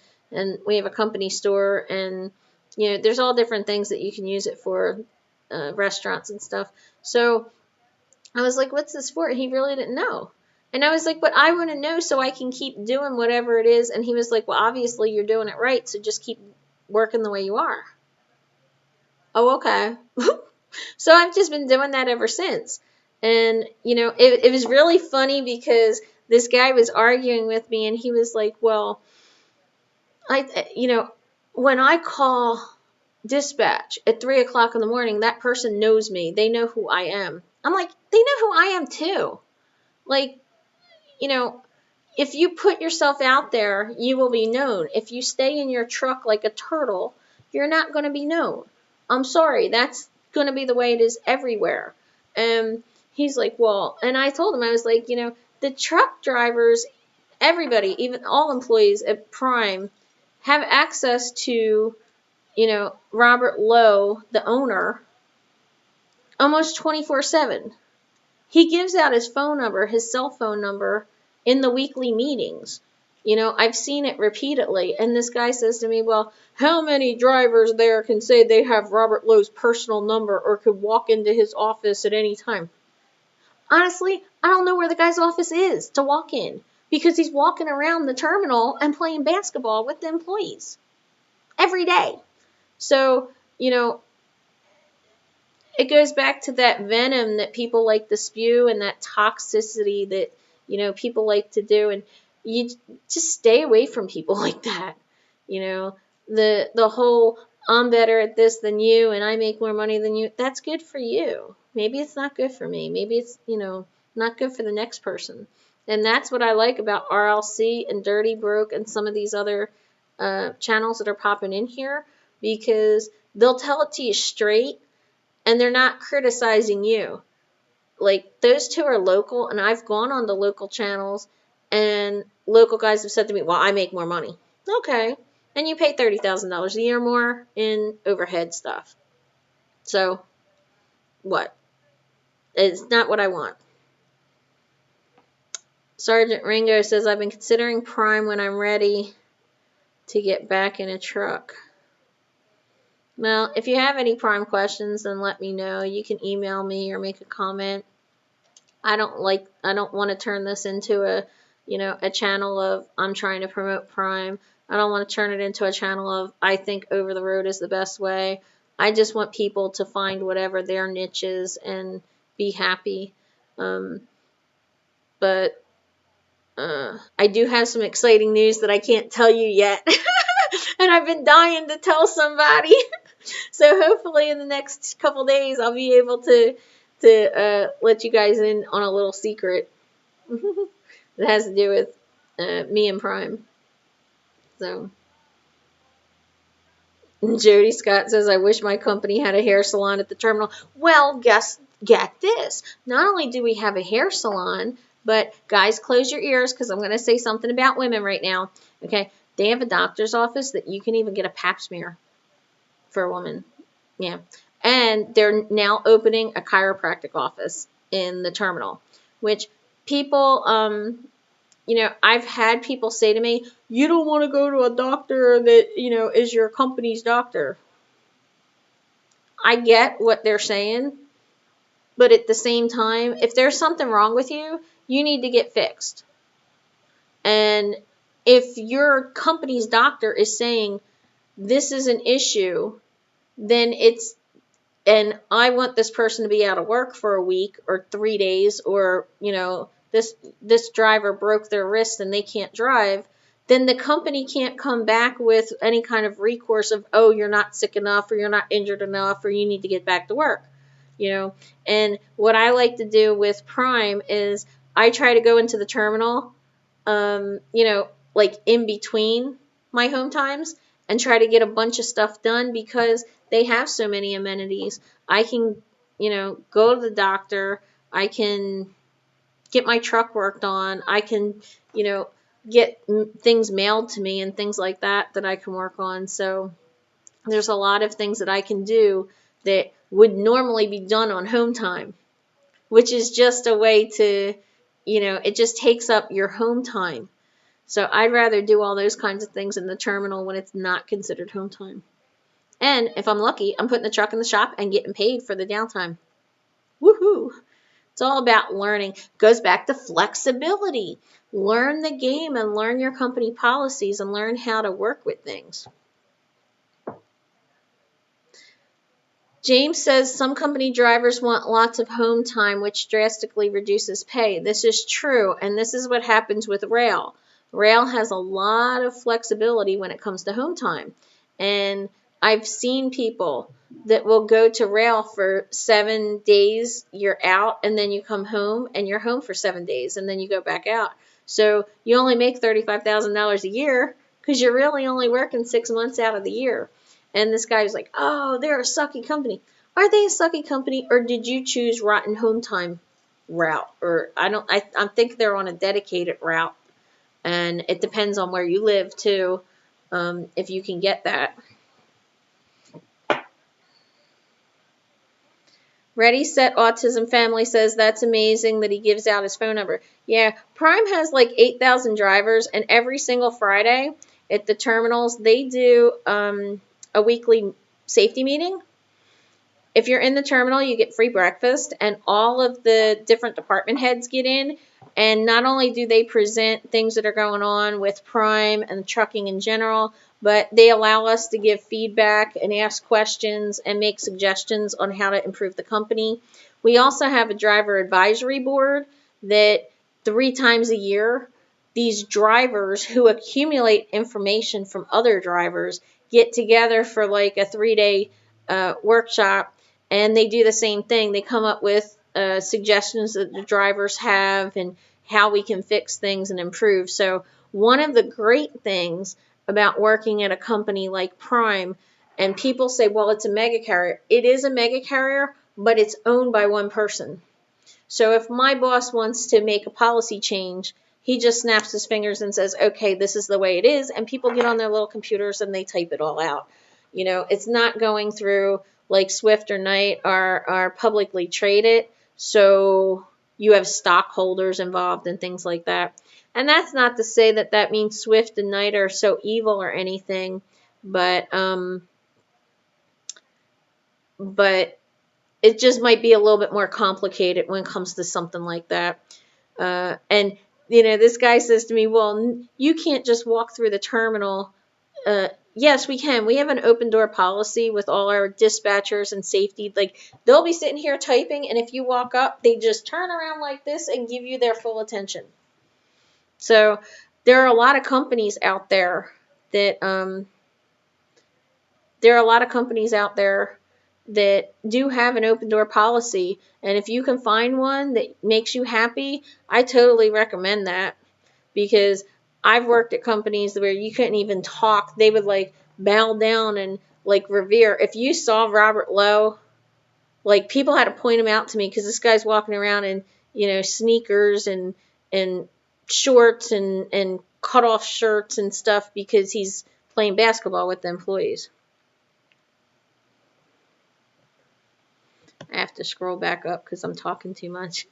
we have a company store. And, there's all different things that you can use it for, restaurants and stuff. So I was like, what's this for? And he really didn't know. And I was like, but I want to know so I can keep doing whatever it is. And he was like, well, obviously you're doing it right, so just keep working the way you are. Oh, okay. So I've just been doing that ever since. And, it was really funny because this guy was arguing with me and he was like, well, when I call dispatch at 3 o'clock in the morning, that person knows me. They know who I am. I'm like, they know who I am too. Like, if you put yourself out there, you will be known. If you stay in your truck like a turtle, you're not going to be known. I'm sorry, that's going to be the way it is everywhere. And he's like, well, and I told him, I was like, the truck drivers, everybody, even all employees at Prime, have access to, Robert Lowe, the owner, almost 24/7. He gives out his phone number, his cell phone number, in the weekly meetings. I've seen it repeatedly. And this guy says to me, well, how many drivers there can say they have Robert Lowe's personal number or could walk into his office at any time? Honestly, I don't know where the guy's office is to walk in because he's walking around the terminal and playing basketball with the employees every day. So, it goes back to that venom that people like to spew and that toxicity that, people like to do. And you just stay away from people like that. The whole I'm better at this than you and I make more money than you, that's good for you. Maybe it's not good for me. Maybe it's, not good for the next person. And that's what I like about RLC and Dirty Broke and some of these other channels that are popping in here, because they'll tell it to you straight and they're not criticizing you. Like, those two are local, and I've gone on the local channels, and local guys have said to me, well, I make more money. Okay. And you pay $30,000 a year more in overhead stuff. So, what? It's not what I want. Sergeant Ringo says, I've been considering Prime when I'm ready to get back in a truck. Well, if you have any Prime questions, then let me know. You can email me or make a comment. I don't want to turn this into a channel of I'm trying to promote Prime. I don't want to turn it into a channel of I think over the road is the best way. I just want people to find whatever their niche is and be happy. But I do have some exciting news that I can't tell you yet. And I've been dying to tell somebody. So hopefully in the next couple days I'll be able to let you guys in on a little secret that has to do with me and Prime. So Jody Scott says, I wish my company had a hair salon at the terminal. Well, get this. Not only do we have a hair salon, but guys, close your ears because I'm going to say something about women right now. Okay, they have a doctor's office that you can even get a pap smear for a woman. Yeah. And they're now opening a chiropractic office in the terminal, which people, I've had people say to me, you don't want to go to a doctor that, is your company's doctor. I get what they're saying, but at the same time, if there's something wrong with you, you need to get fixed. And if your company's doctor is saying this is an issue, then and I want this person to be out of work for a week or 3 days, or, this driver broke their wrist and they can't drive, then the company can't come back with any kind of recourse of, oh, you're not sick enough or you're not injured enough or you need to get back to work. And what I like to do with Prime is I try to go into the terminal, like in between my home times and try to get a bunch of stuff done because they have so many amenities. I can, go to the doctor. I can get my truck worked on. I can, get things mailed to me and things like that I can work on. So there's a lot of things that I can do that would normally be done on home time, which is just a way to, it just takes up your home time. So I'd rather do all those kinds of things in the terminal when it's not considered home time. And if I'm lucky, I'm putting the truck in the shop and getting paid for the downtime. Woohoo! It's all about learning. Goes back to flexibility. Learn the game and learn your company policies and learn how to work with things. James says some company drivers want lots of home time, which drastically reduces pay. This is true, and this is what happens with rail. Rail has a lot of flexibility when it comes to home time. And I've seen people that will go to rail for 7 days, you're out, and then you come home, and you're home for 7 days, and then you go back out. So you only make $35,000 a year because you're really only working 6 months out of the year. And this guy was like, oh, they're a sucky company. Are they a sucky company, or did you choose rotten home time route? Or I think they're on a dedicated route. And it depends on where you live, too, if you can get that. Ready Set Autism Family says that's amazing that he gives out his phone number. Yeah, Prime has like 8,000 drivers, and every single Friday at the terminals, they do a weekly safety meeting. If you're in the terminal, you get free breakfast, and all of the different department heads get in. And not only do they present things that are going on with Prime and trucking in general, but they allow us to give feedback and ask questions and make suggestions on how to improve the company. We also have a driver advisory board that 3 times a year, these drivers who accumulate information from other drivers get together for like a 3-day workshop, and they do the same thing. They come up with suggestions that the drivers have and how we can fix things and improve. So one of the great things about working at a company like Prime, and people say, well, it's a mega carrier. It is a mega carrier, but it's owned by one person. So if my boss wants to make a policy change, he just snaps his fingers and says, okay, this is the way it is. And people get on their little computers and they type it all out. It's not going through like Swift or Knight are publicly traded. So you have stockholders involved and things like that. And that's not to say that that means Swift and Knight are so evil or anything, but it just might be a little bit more complicated when it comes to something like that. And this guy says to me, well, you can't just walk through the terminal. Yes, we can. We have an open door policy with all our dispatchers and safety. Like, they'll be sitting here typing, and if you walk up, they just turn around like this and give you their full attention. So there are a lot of companies out there that do have an open door policy, and if you can find one that makes you happy, I totally recommend that, because I've worked at companies where you couldn't even talk. They would like bow down and like revere. If you saw Robert Lowe, like people had to point him out to me, because this guy's walking around in sneakers and shorts and cut off shirts and stuff because he's playing basketball with the employees. I have to scroll back up because I'm talking too much.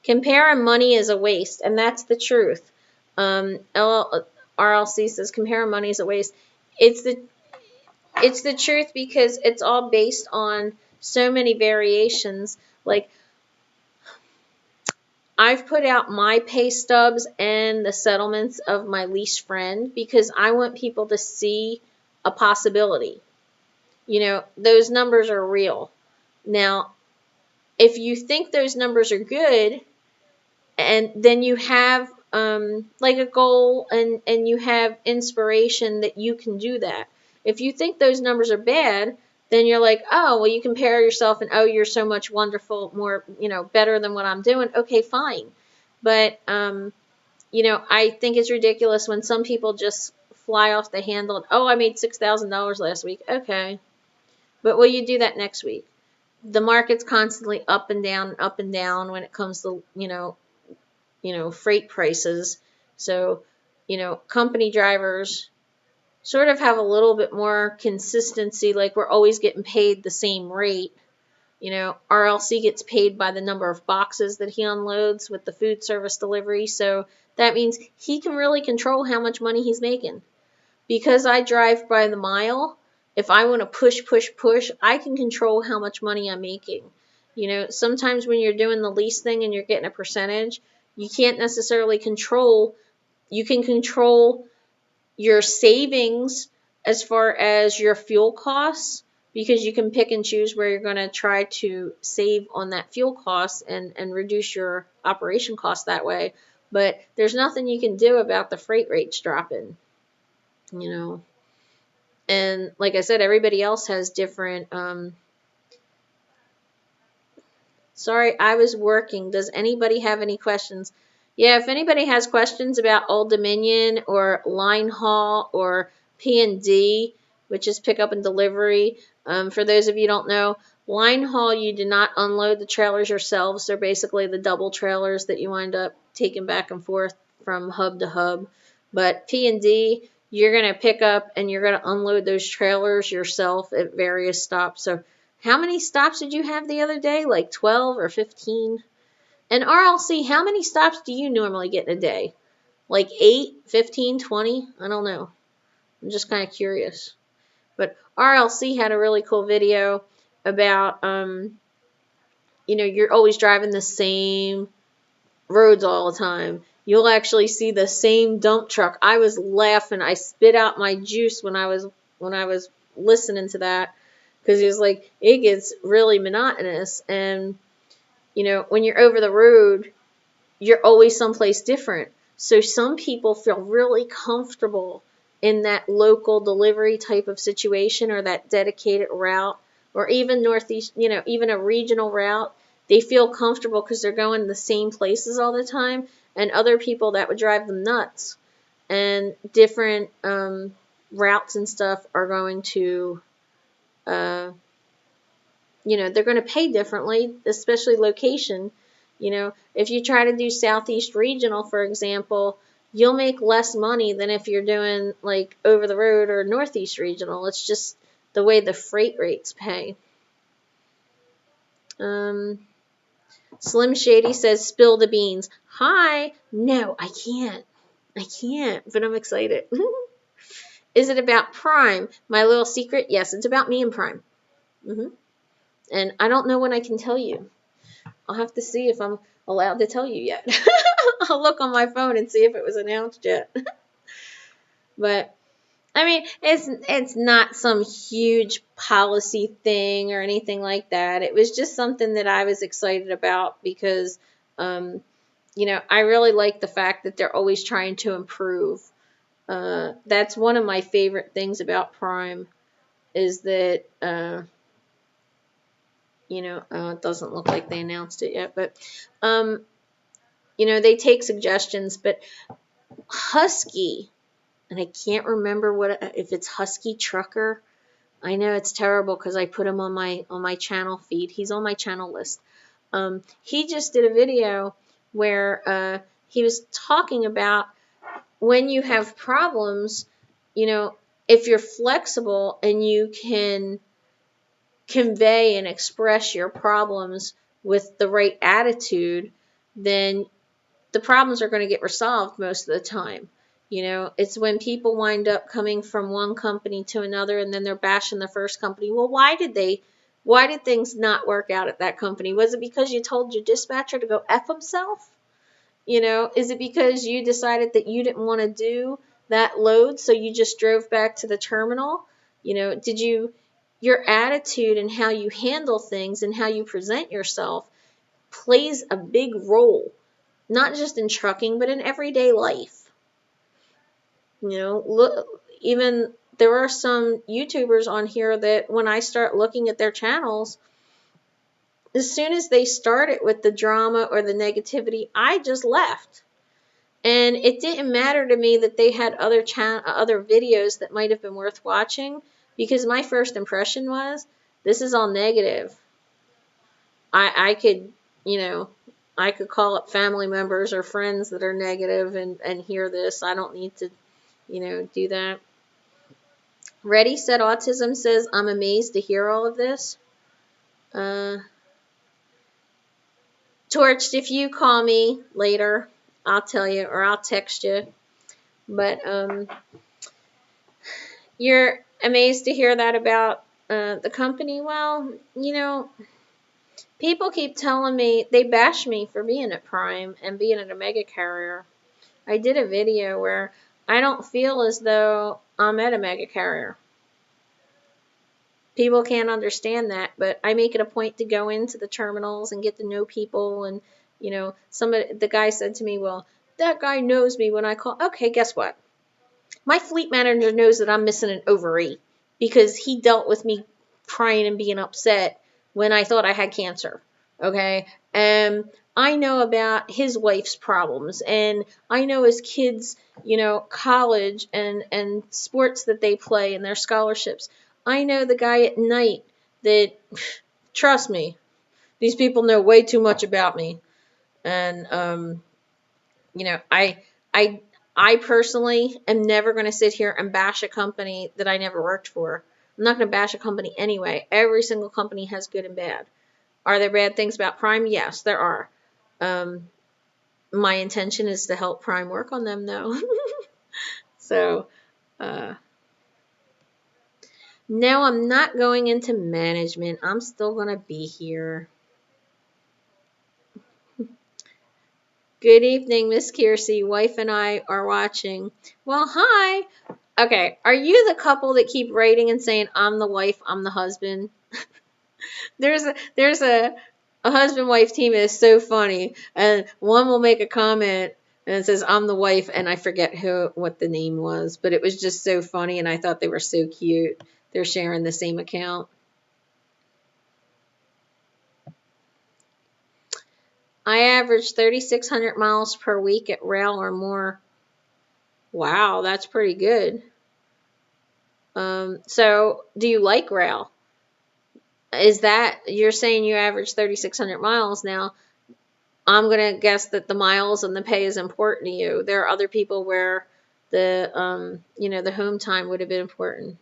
Comparing money is a waste, and that's the truth. RLC says comparing money is a waste. It's the truth, because it's all based on so many variations. Like, I've put out my pay stubs and the settlements of my lease friend because I want people to see a possibility. Those numbers are real. Now, if you think those numbers are good, and then you have like a goal and you have inspiration that you can do that. If you think those numbers are bad, then you're like, oh, well, you compare yourself and, oh, you're so much wonderful, more, better than what I'm doing. Okay, fine. But, I think it's ridiculous when some people just fly off the handle and, oh, I made $6,000 last week. Okay. But will you do that next week? The market's constantly up and down when it comes to, freight prices. So, company drivers sort of have a little bit more consistency, like we're always getting paid the same rate. RLC gets paid by the number of boxes that he unloads with the food service delivery. So that means he can really control how much money he's making. Because I drive by the mile, if I want to push, I can control how much money I'm making. Sometimes when you're doing the lease thing and you're getting a percentage, you can't necessarily control. You can control your savings as far as your fuel costs, because you can pick and choose where you're going to try to save on that fuel cost and reduce your operation costs that way. But there's nothing you can do about the freight rates dropping, And like I said, everybody else has different. Sorry, I was working. Does anybody have any questions? Yeah, if anybody has questions about Old Dominion or line haul or P&D, which is pickup and delivery, for those of you who don't know, line haul, you do not unload the trailers yourselves. They're basically the double trailers that you wind up taking back and forth from hub to hub. But P&D, you're going to pick up and you're going to unload those trailers yourself at various stops. So how many stops did you have the other day? Like 12 or 15? And RLC, how many stops do you normally get in a day? Like 8, 15, 20? I don't know. I'm just kind of curious. But RLC had a really cool video about, you're always driving the same roads all the time. You'll actually see the same dump truck. I was laughing. I spit out my juice when I was listening to that, because it was like, it gets really monotonous. And when you're over the road, you're always someplace different. So some people feel really comfortable in that local delivery type of situation, or that dedicated route, or even Northeast, even a regional route. They feel comfortable because they're going the same places all the time, and other people, that would drive them nuts. And different routes and stuff are going to, they're going to pay differently, especially location. If you try to do Southeast Regional, for example, you'll make less money than if you're doing like over the road or Northeast Regional. It's just the way the freight rates pay. Slim Shady says, spill the beans. Hi. No, I can't, but I'm excited. Is it about Prime? My little secret? Yes, it's about me and Prime. And I don't know when I can tell you. I'll have to see if I'm allowed to tell you yet. I'll look on my phone and see if it was announced yet. But I mean, it's not some huge policy thing or anything like that. It was just something that I was excited about because, I really like the fact that they're always trying to improve. That's one of my favorite things about Prime, is that, it doesn't look like they announced it yet, but, they take suggestions. But Husky, and I can't remember if it's Husky Trucker. I know it's terrible because I put him on my channel feed. He's on my channel list. He just did a video where he was talking about when you have problems, if you're flexible and you can convey and express your problems with the right attitude, then the problems are going to get resolved most of the time. It's when people wind up coming from one company to another and then they're bashing the first company. Well, why did things not work out at that company? Was it because you told your dispatcher to go F himself? Is it because you decided that you didn't want to do that load, so you just drove back to the terminal? Your attitude and how you handle things and how you present yourself plays a big role, not just in trucking, but in everyday life. Look, even there are some YouTubers on here that when I start looking at their channels, as soon as they started with the drama or the negativity, I just left. And it didn't matter to me that they had other videos that might have been worth watching, because my first impression was, this is all negative. I could, I could call up family members or friends that are negative and hear this. I don't need to, do that. Ready, Set Autism says, I'm amazed to hear all of this. Torched, if you call me later, I'll tell you, or I'll text you. But you're amazed to hear that about the company. Well, people keep telling me, they bash me for being at Prime and being at a mega carrier. I did a video where I don't feel as though I'm at a mega carrier. People can't understand that, but I make it a point to go into the terminals and get to know people. And, the guy said to me, well, that guy knows me when I call. Okay, guess what? My fleet manager knows that I'm missing an ovary because he dealt with me crying and being upset when I thought I had cancer. Okay? And I know about his wife's problems, and I know his kids, college and sports that they play and their scholarships. I know the guy at night that, trust me, these people know way too much about me. And, I I personally am never going to sit here and bash a company that I never worked for. I'm not going to bash a company anyway. Every single company has good and bad. Are there bad things about Prime? Yes, there are. My intention is to help Prime work on them, though. So, no, I'm not going into management. I'm still going to be here. Good evening, Miss Kearsey. Wife and I are watching. Well, hi. Okay, are you the couple that keep writing and saying, I'm the wife, I'm the husband? There's a husband-wife team that is so funny, and one will make a comment and it says, I'm the wife, and I forget what the name was, but it was just so funny, and I thought they were so cute. They're sharing the same account. I average 3,600 miles per week at rail or more. Wow, that's pretty good. So do you like rail? Is that, you're saying you average 3,600 miles now? I'm going to guess that the miles and the pay is important to you. There are other people where the home time would have been important.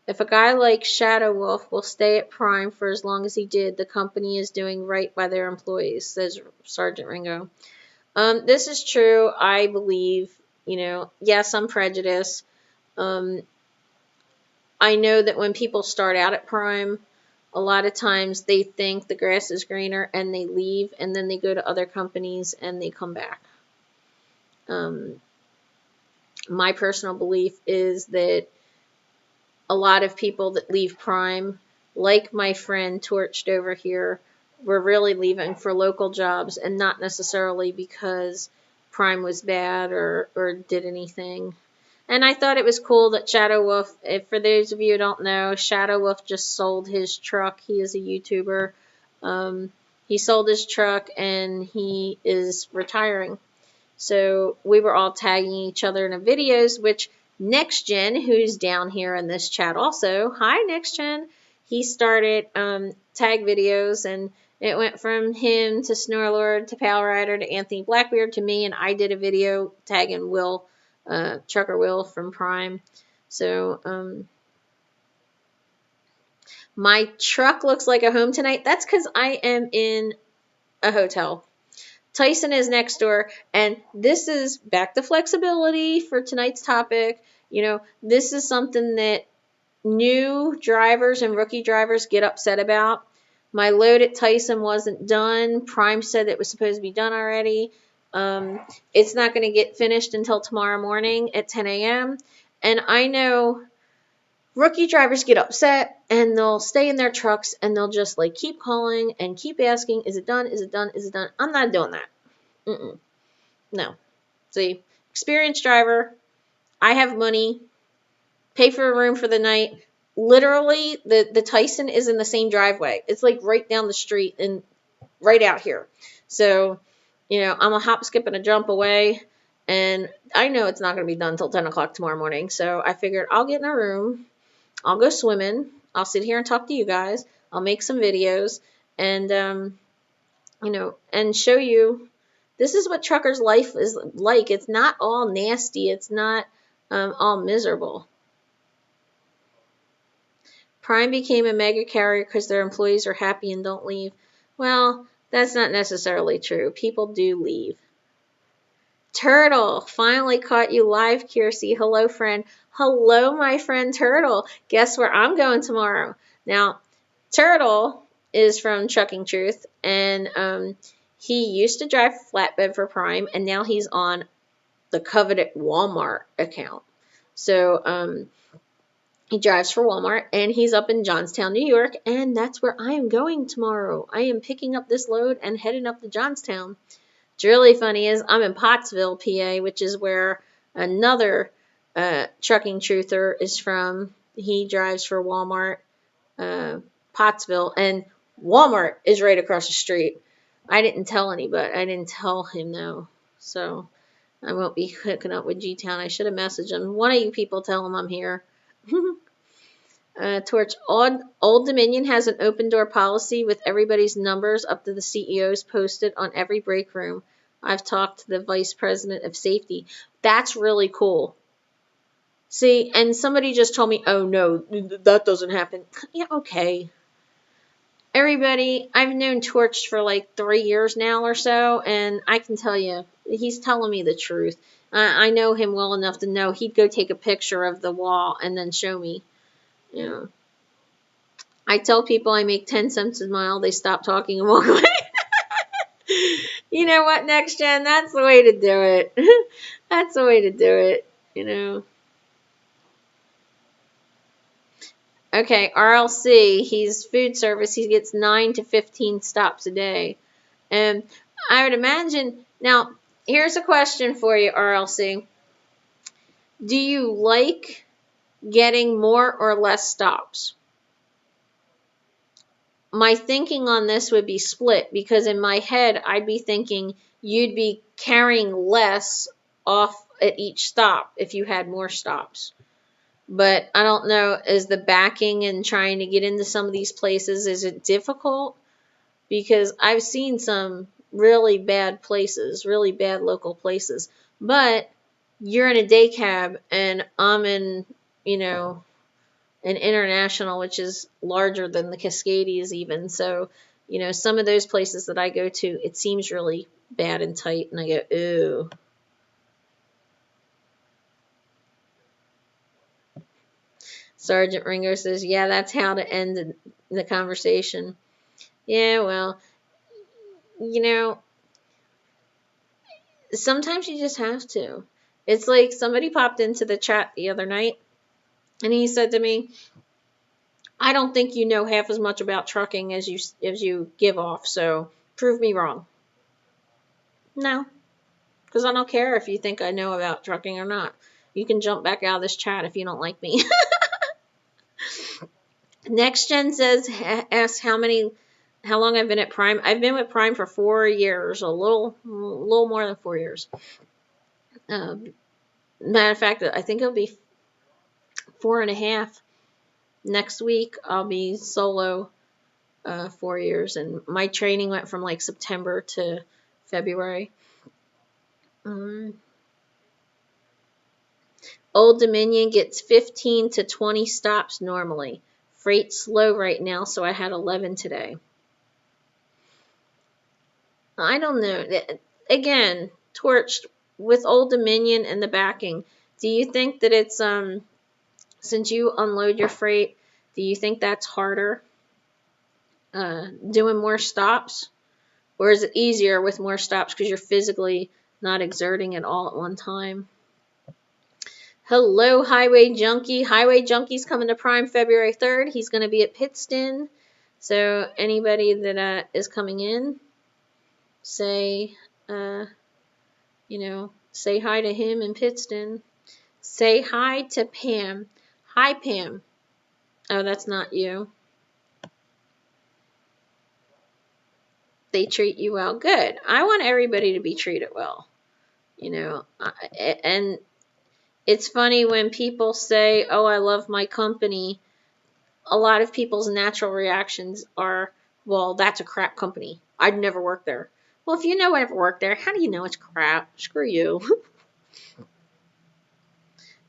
If a guy like Shadow Wolf will stay at Prime for as long as he did, the company is doing right by their employees, says Sergeant Ringo. This is true. I believe, yes, I'm prejudiced. I know that when people start out at Prime, a lot of times they think the grass is greener and they leave, and then they go to other companies and they come back. My personal belief is that a lot of people that leave Prime, like my friend Torched over here, were really leaving for local jobs and not necessarily because Prime was bad or did anything. And I thought it was cool that Shadow Wolf, for those of you who don't know, Shadow Wolf just sold his truck. He is a YouTuber. He sold his truck and he is retiring. So we were all tagging each other in the videos, which Next Gen, who's down here in this chat also, hi Next Gen, he started tag videos, and it went from him to Snorlord to Pal Rider to Anthony Blackbeard to me, and I did a video tagging Will, Trucker Will from Prime. So my truck looks like a home tonight. That's because I am in a hotel. Tyson is next door, and this is back to flexibility for tonight's topic. This is something that new drivers and rookie drivers get upset about. My load at Tyson wasn't done. Prime said it was supposed to be done already. It's not going to get finished until tomorrow morning at 10 a.m. And I know rookie drivers get upset and they'll stay in their trucks and they'll just keep calling and keep asking, is it done? Is it done? Is it done? I'm not doing that. No. See, experienced driver, I have money, pay for a room for the night. Literally, the Tyson is in the same driveway. It's right down the street and right out here. So, I'm a hop, skip, and a jump away. And I know it's not going to be done until 10 o'clock tomorrow morning. So I figured I'll get in a room. I'll go swimming. I'll sit here and talk to you guys. I'll make some videos and, and show you this is what truckers' life is like. It's not all nasty. It's not all miserable. Prime became a mega carrier because their employees are happy and don't leave. Well, that's not necessarily true. People do leave. Turtle, finally caught you live, Kearsey. Hello, friend. Hello, my friend Turtle. Guess where I'm going tomorrow? Now, Turtle is from Trucking Truth, and he used to drive flatbed for Prime, and now he's on the coveted Walmart account. So he drives for Walmart, and he's up in Johnstown, New York, and that's where I am going tomorrow. I am picking up this load and heading up to Johnstown. What's really funny is I'm in Pottsville, PA, which is where another trucking truther is from. He drives for Walmart, Pottsville, and Walmart is right across the street. I didn't tell anybody. I didn't tell him, though. So I won't be hooking up with G-Town. I should have messaged him. One of you people tell him I'm here. Torch, Old Dominion has an open door policy with everybody's numbers up to the CEOs posted on every break room. I've talked to the vice president of safety. That's really cool. See, and somebody just told me, oh no, that doesn't happen. Yeah, okay. Everybody, I've known Torch for like 3 years now or so, and I can tell you, he's telling me the truth. I know him well enough to know he'd go take a picture of the wall and then show me. You know, I tell people I make 10 cents a mile, they stop talking and walk away. You know what, Next Gen? That's the way to do it. That's the way to do it, you know. Okay, RLC, he's food service. He gets 9 to 15 stops a day. And I would imagine, now, here's a question for you, RLC. Do you like getting more or less stops? My thinking on this would be split, because in my head, I'd be thinking you'd be carrying less off at each stop if you had more stops. But I don't know, is the backing and trying to get into some of these places, is it difficult? Because I've seen some really bad places, really bad local places. But you're in a day cab and I'm in, you know, an international, which is larger than the Cascadias even. So, you know, some of those places that I go to, it seems really bad and tight, and I go, ooh. Sergeant Ringo says, yeah, that's how to end the conversation. Yeah, well, you know, sometimes you just have to. It's like somebody popped into the chat the other night, and he said to me, I don't think you know half as much about trucking as you give off, so prove me wrong. No, because I don't care if you think I know about trucking or not. You can jump back out of this chat if you don't like me. Next Gen says, asks how long I've been at Prime. I've been with Prime for 4 years, a little more than 4 years. Matter of fact, I think it'll be 4.5. Next week, I'll be solo 4 years, and my training went from like September to February. Old Dominion gets 15 to 20 stops normally. Freight's slow right now, so I had 11 today. I don't know. Again, Torched, with Old Dominion and the backing, do you think that it's, since you unload your freight, do you think that's harder doing more stops? Or is it easier with more stops because you're physically not exerting it all at one time? Hello, Highway Junkie. Highway Junkie's coming to Prime February 3rd. He's going to be at Pittston. So anybody that is coming in, say, say hi to him in Pittston. Say hi to Pam. Hi, Pam. Oh, that's not you. They treat you well. Good. I want everybody to be treated well. You know, and it's funny when people say, oh, I love my company. A lot of people's natural reactions are, well, that's a crap company. I'd never work there. Well, if you know I never worked there, how do you know it's crap? Screw you.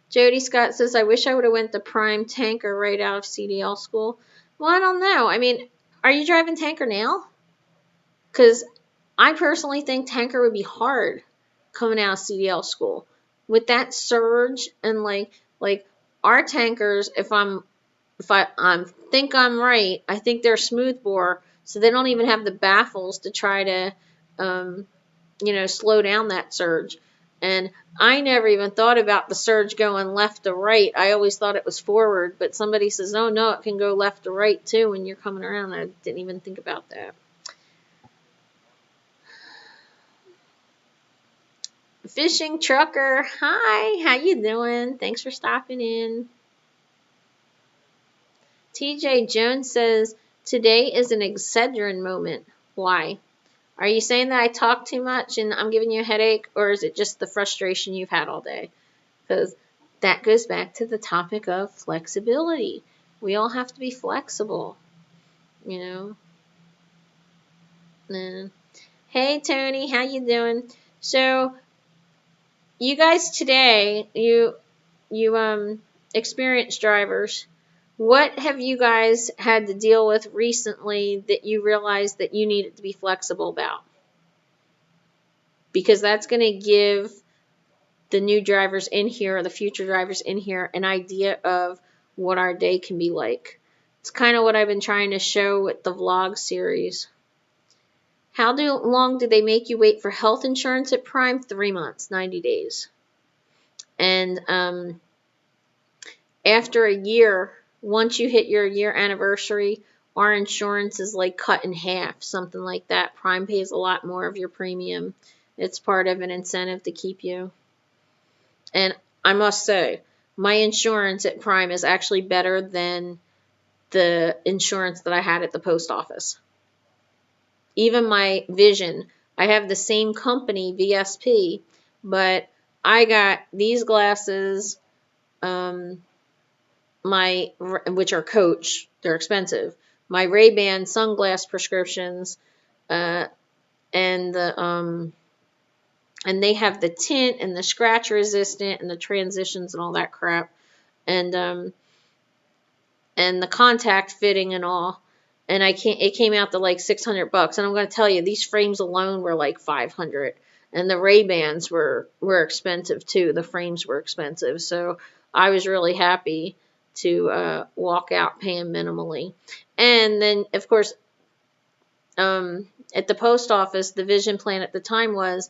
Jody Scott says, I wish I would have went the Prime Tanker right out of CDL school. Well, I don't know. I mean, are you driving Tanker now? Because I personally think Tanker would be hard coming out of CDL school. With that surge and like our tankers, if I think I'm right, I think they're smoothbore, so they don't even have the baffles to try to, slow down that surge. And I never even thought about the surge going left to right. I always thought it was forward, but somebody says, oh no, it can go left to right too when you're coming around. I didn't even think about that. Fishing Trucker, hi, how you doing? Thanks for stopping in. TJ Jones says, today is an Excedrin moment. Why? Are you saying that I talk too much and I'm giving you a headache, or is it just the frustration you've had all day? Because that goes back to the topic of flexibility. We all have to be flexible, you know. Hey Tony, how you doing? So you guys today, you experienced drivers, what have you guys had to deal with recently that you realized that you needed to be flexible about? Because that's going to give the new drivers in here, or the future drivers in here, an idea of what our day can be like. It's kind of what I've been trying to show with the vlog series. How long do they make you wait for health insurance at Prime? 3 months, 90 days. And after a year, once you hit your year anniversary, our insurance is like cut in half, something like that. Prime pays a lot more of your premium. It's part of an incentive to keep you. And I must say, my insurance at Prime is actually better than the insurance that I had at the post office. Even my vision, I have the same company, VSP, but I got these glasses, which are Coach, they're expensive. My Ray-Ban sunglass prescriptions, and they have the tint and the scratch resistant and the transitions and all that crap, and the contact fitting and all. And it came out to like $600, and I'm going to tell you, these frames alone were like $500, and the Ray-Bans were expensive too. The frames were expensive, so I was really happy to walk out paying minimally. And then, of course, at the post office, the vision plan at the time was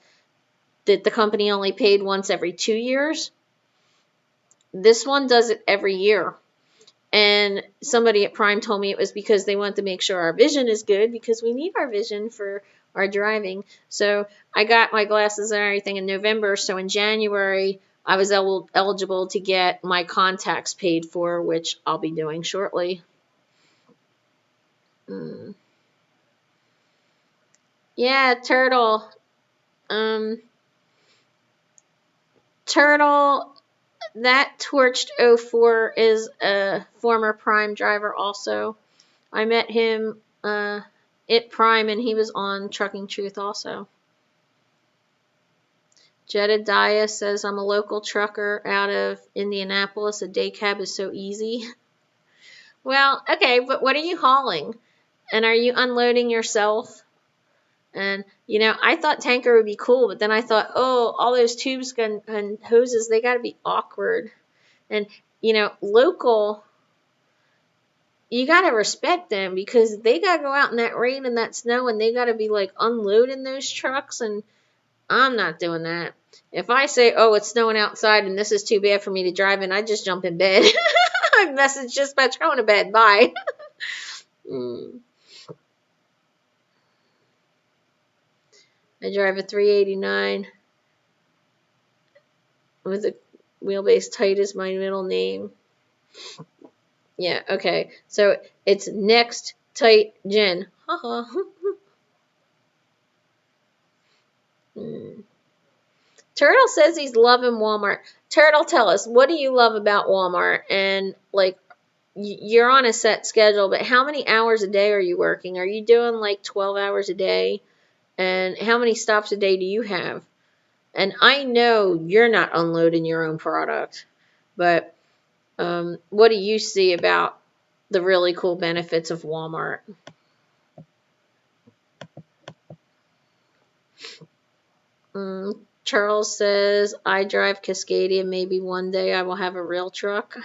that the company only paid once every 2 years. This one does it every year. And somebody at Prime told me it was because they want to make sure our vision is good, because we need our vision for our driving. So I got my glasses and everything in November. So in January, I was eligible to get my contacts paid for, which I'll be doing shortly. Yeah, Turtle. Turtle, that Torched 04 is a former Prime driver also. I met him at Prime, and he was on Trucking Truth also. Jedediah says, I'm a local trucker out of Indianapolis. A day cab is so easy. Well, okay, but what are you hauling? And are you unloading yourself? And, I thought tanker would be cool, but then I thought, oh, all those tubes and hoses, they got to be awkward. And, local, you got to respect them, because they got to go out in that rain and that snow, and they got to be like unloading those trucks, and I'm not doing that. If I say, oh, it's snowing outside and this is too bad for me to drive in, I just jump in bed. I message dispatch, going to bed, bye. I drive a 389 with a wheelbase tight as my middle name. Yeah, okay. So it's Next Tight Jen. Haha. Turtle says he's loving Walmart. Turtle, tell us, what do you love about Walmart? And, like, you're on a set schedule, but how many hours a day are you working? Are you doing, like, 12 hours a day? And how many stops a day do you have? And I know you're not unloading your own product, but what do you see about the really cool benefits of Walmart? Charles says, I drive Cascadia. Maybe one day I will have a real truck.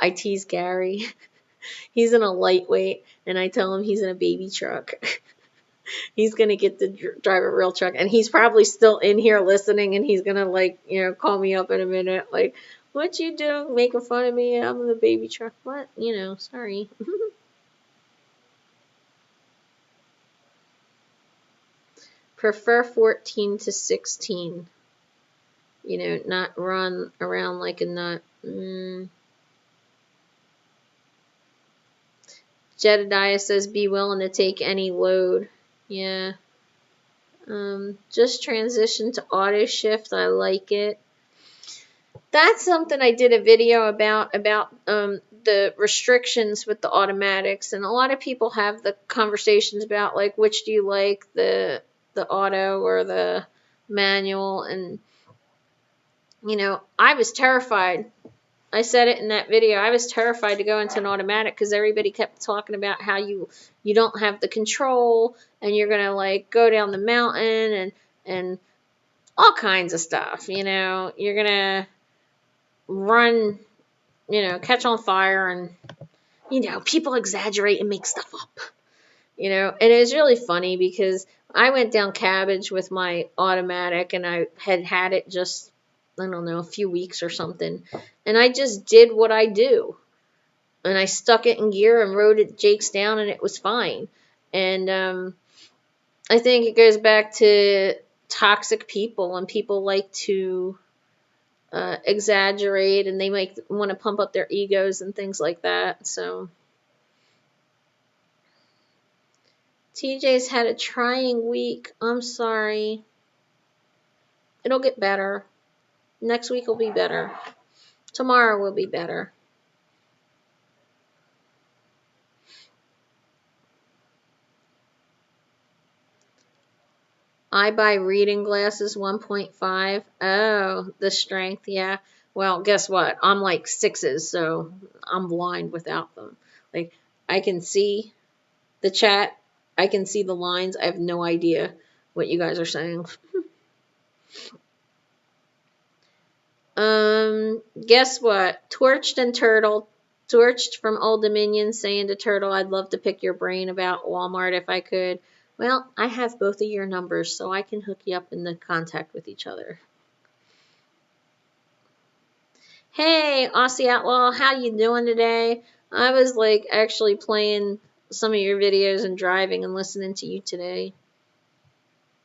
I tease Gary. He's in a lightweight, and I tell him he's in a baby truck. He's going to get to drive a real truck, and he's probably still in here listening, and he's going to, call me up in a minute, like, what you doing? Making fun of me? I'm in the baby truck. What? Sorry. Prefer 14 to 16. Not run around like a nut. Jedediah says, be willing to take any load. Yeah. Just transition to auto shift. I like it. That's something I did a video about the restrictions with the automatics, and a lot of people have the conversations about, like, which do you like, the the auto or the manual. And, you know, I was terrified. I said it in that video. I was terrified to go into an automatic because everybody kept talking about how you don't have the control and you're gonna like go down the mountain and all kinds of stuff. You know, you're gonna run, you know, catch on fire, and you know, people exaggerate and make stuff up. You know, and it was really funny because I went down cabbage with my automatic and I had it just, I don't know, a few weeks or something, and I just did what I do. And I stuck it in gear and rode it jakes down, and it was fine. And I think it goes back to toxic people, and people like to exaggerate, and they might want to pump up their egos and things like that. So TJ's had a trying week. I'm sorry. It'll get better. Next week will be better. Tomorrow will be better. I buy reading glasses 1.5. Oh, the strength, yeah. Well, guess what? I'm like 6s, so I'm blind without them. Like, I can see the chat, I can see the lines. I have no idea what you guys are saying. Guess what? Torched from Old Dominion saying to Turtle, I'd love to pick your brain about Walmart if I could. Well, I have both of your numbers, so I can hook you up in the contact with each other. Hey, Aussie Outlaw, how you doing today? I was like actually playing some of your videos and driving and listening to you today.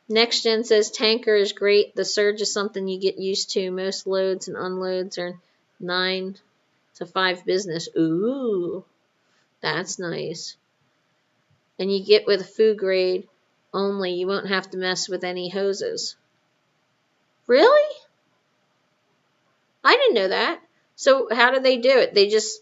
Next Gen says tanker is great. The surge is something you get used to. Most loads and unloads are 9 to 5 business. Ooh, that's nice. And you get with food grade only. You won't have to mess with any hoses. Really? I didn't know that. So how do they do it? They just,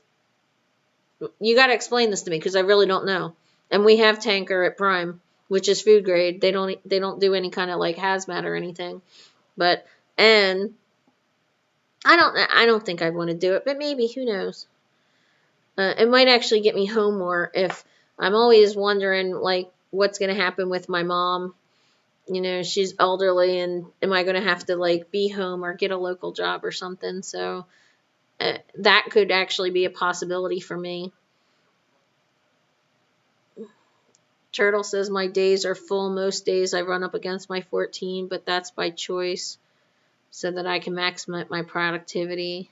you got to explain this to me because I really don't know. And we have tanker at Prime, which is food grade. They don't do any kind of like hazmat or anything. But and I don't think I'd want to do it, but maybe, who knows? It might actually get me home more. If I'm always wondering like what's going to happen with my mom. You know, she's elderly, and am I going to have to like be home or get a local job or something? So that could actually be a possibility for me. Turtle says my days are full. Most days I run up against my 14, but that's by choice so that I can maximize my productivity.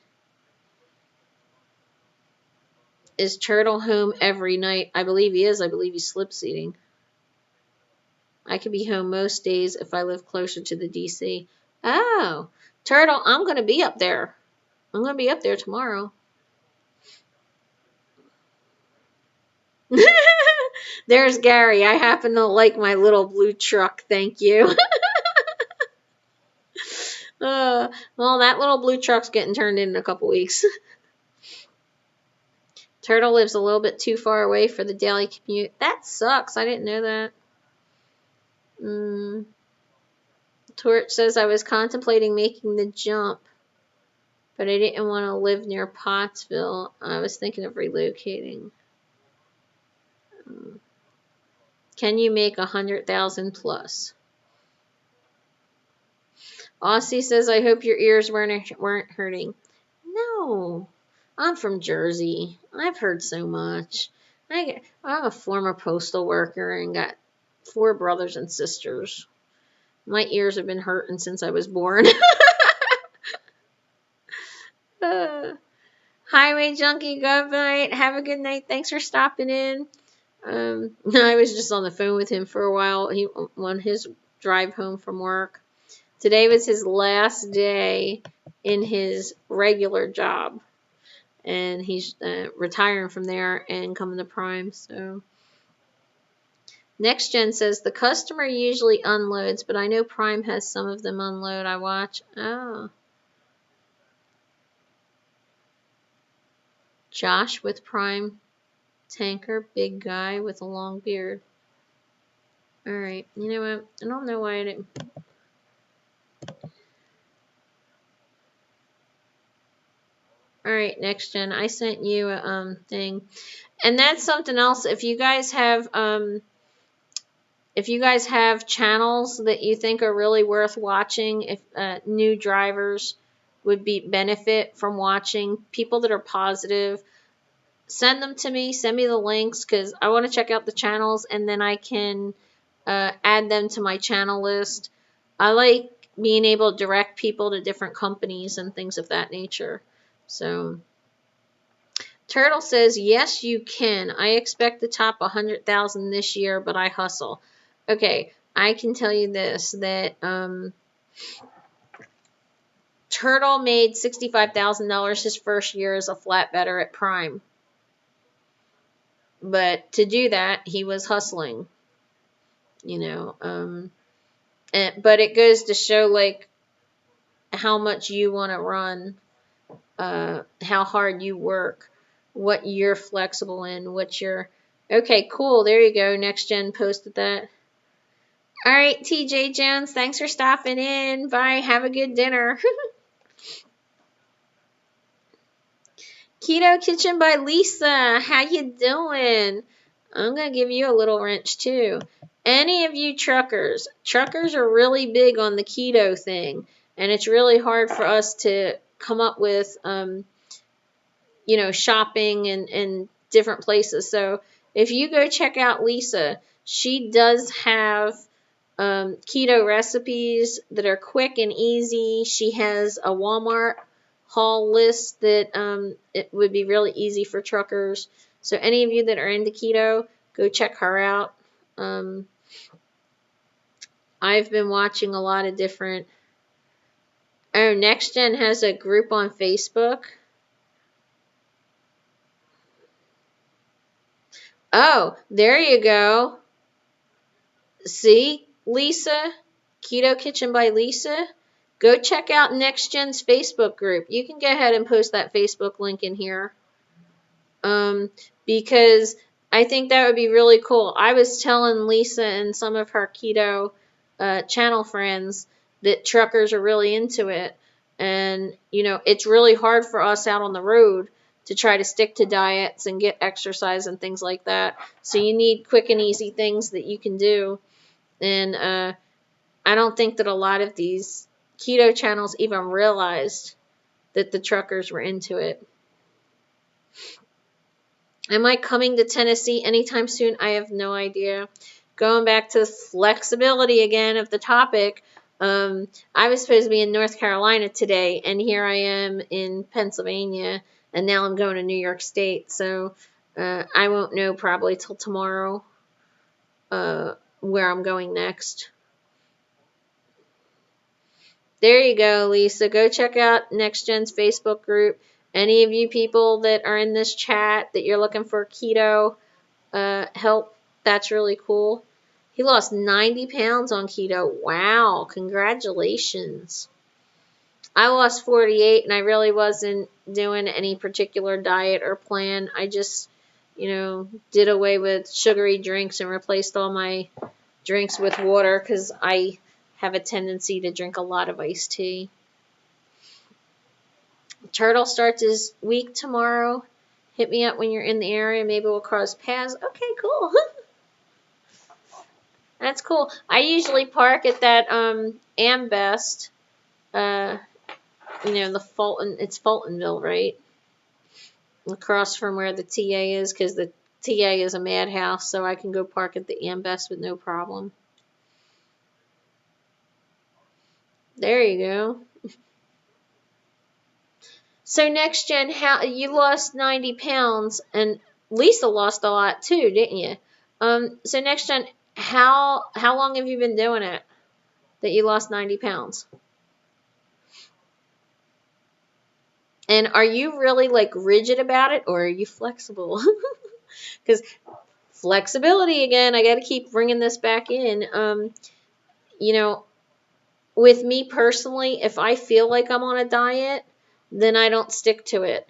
Is Turtle home every night? I believe he is. I believe he's slip seating. I could be home most days if I live closer to the DC. Oh, Turtle, I'm going to be up there. I'm going to be up there tomorrow. There's Gary. I happen to like my little blue truck. Thank you. Well, that little blue truck's getting turned in a couple weeks. Turtle lives a little bit too far away for the daily commute. That sucks. I didn't know that. Torch says I was contemplating making the jump, but I didn't want to live near Pottsville. I was thinking of relocating. Can you make 100,000 plus? Aussie says I hope your ears weren't hurting. No, I'm from Jersey. I've heard so much. I'm a former postal worker and got 4 brothers and sisters. My ears have been hurting since I was born. Highway Junkie, good night. Have a good night. Thanks for stopping in. I was just on the phone with him for a while. He on his drive home from work. Today was his last day in his regular job, and he's retiring from there and coming to Prime. So Next Gen says the customer usually unloads, but I know Prime has some of them unload. I watch. Oh. Josh with Prime tanker, big guy with a long beard. Alright, you know what? I don't know why I didn't. Alright, next gen. I sent you a thing. And that's something else. If you guys have channels that you think are really worth watching, if new drivers would benefit from watching, people that are positive, send them to me. Send me the links because I want to check out the channels and then I can add them to my channel list. I like being able to direct people to different companies and things of that nature. So Turtle says, yes, you can. I expect to top 100,000 this year, but I hustle. Okay, I can tell you this, that Turtle made $65,000 his first year as a flatbedder at Prime. But to do that, he was hustling, you know. But it goes to show, like, how much you want to run, how hard you work, what you're flexible in, what you're... Okay, cool. There you go. Next Gen posted that. All right, TJ Jones, thanks for stopping in. Bye. Have a good dinner. Keto Kitchen by Lisa. How you doing? I'm going to give you a little wrench too. Any of you truckers are really big on the keto thing, and it's really hard for us to come up with, shopping and different places. So if you go check out Lisa, she does have keto recipes that are quick and easy. She has a Walmart haul list that it would be really easy for truckers. So any of you that are into keto, go check her out. I've been watching a lot of different... Oh, Next Gen has a group on Facebook. Oh, there you go. See, Lisa? Keto Kitchen by Lisa? Go check out Next Gen's Facebook group. You can go ahead and post that Facebook link in here. Because I think that would be really cool. I was telling Lisa and some of her keto channel friends that truckers are really into it. And, it's really hard for us out on the road to try to stick to diets and get exercise and things like that. So you need quick and easy things that you can do. And I don't think that a lot of these keto channels even realized that the truckers were into it. Am I coming to Tennessee anytime soon? I have no idea. Going back to flexibility again of the topic, I was supposed to be in North Carolina today, and here I am in Pennsylvania, and now I'm going to New York State. So I won't know probably till tomorrow where I'm going next. There you go, Lisa. Go check out Next Gen's Facebook group. Any of you people that are in this chat that you're looking for keto help, that's really cool. He lost 90 pounds on keto. Wow, congratulations. I lost 48 and I really wasn't doing any particular diet or plan. I just, did away with sugary drinks and replaced all my drinks with water because I have a tendency to drink a lot of iced tea. Turtle starts his week tomorrow. Hit me up when you're in the area. Maybe we'll cross paths. Okay, cool. That's cool. I usually park at that Ambest. The Fulton. It's Fultonville, right? Across from where the TA is, because the TA is a madhouse, so I can go park at the Ambest with no problem. There you go. So Next Gen, how you lost 90 pounds, and Lisa lost a lot too, didn't you? So Next Gen, how long have you been doing it that you lost 90 pounds? And are you really like rigid about it, or are you flexible? Because flexibility, again, I got to keep bringing this back in. With me personally, if I feel like I'm on a diet, then I don't stick to it.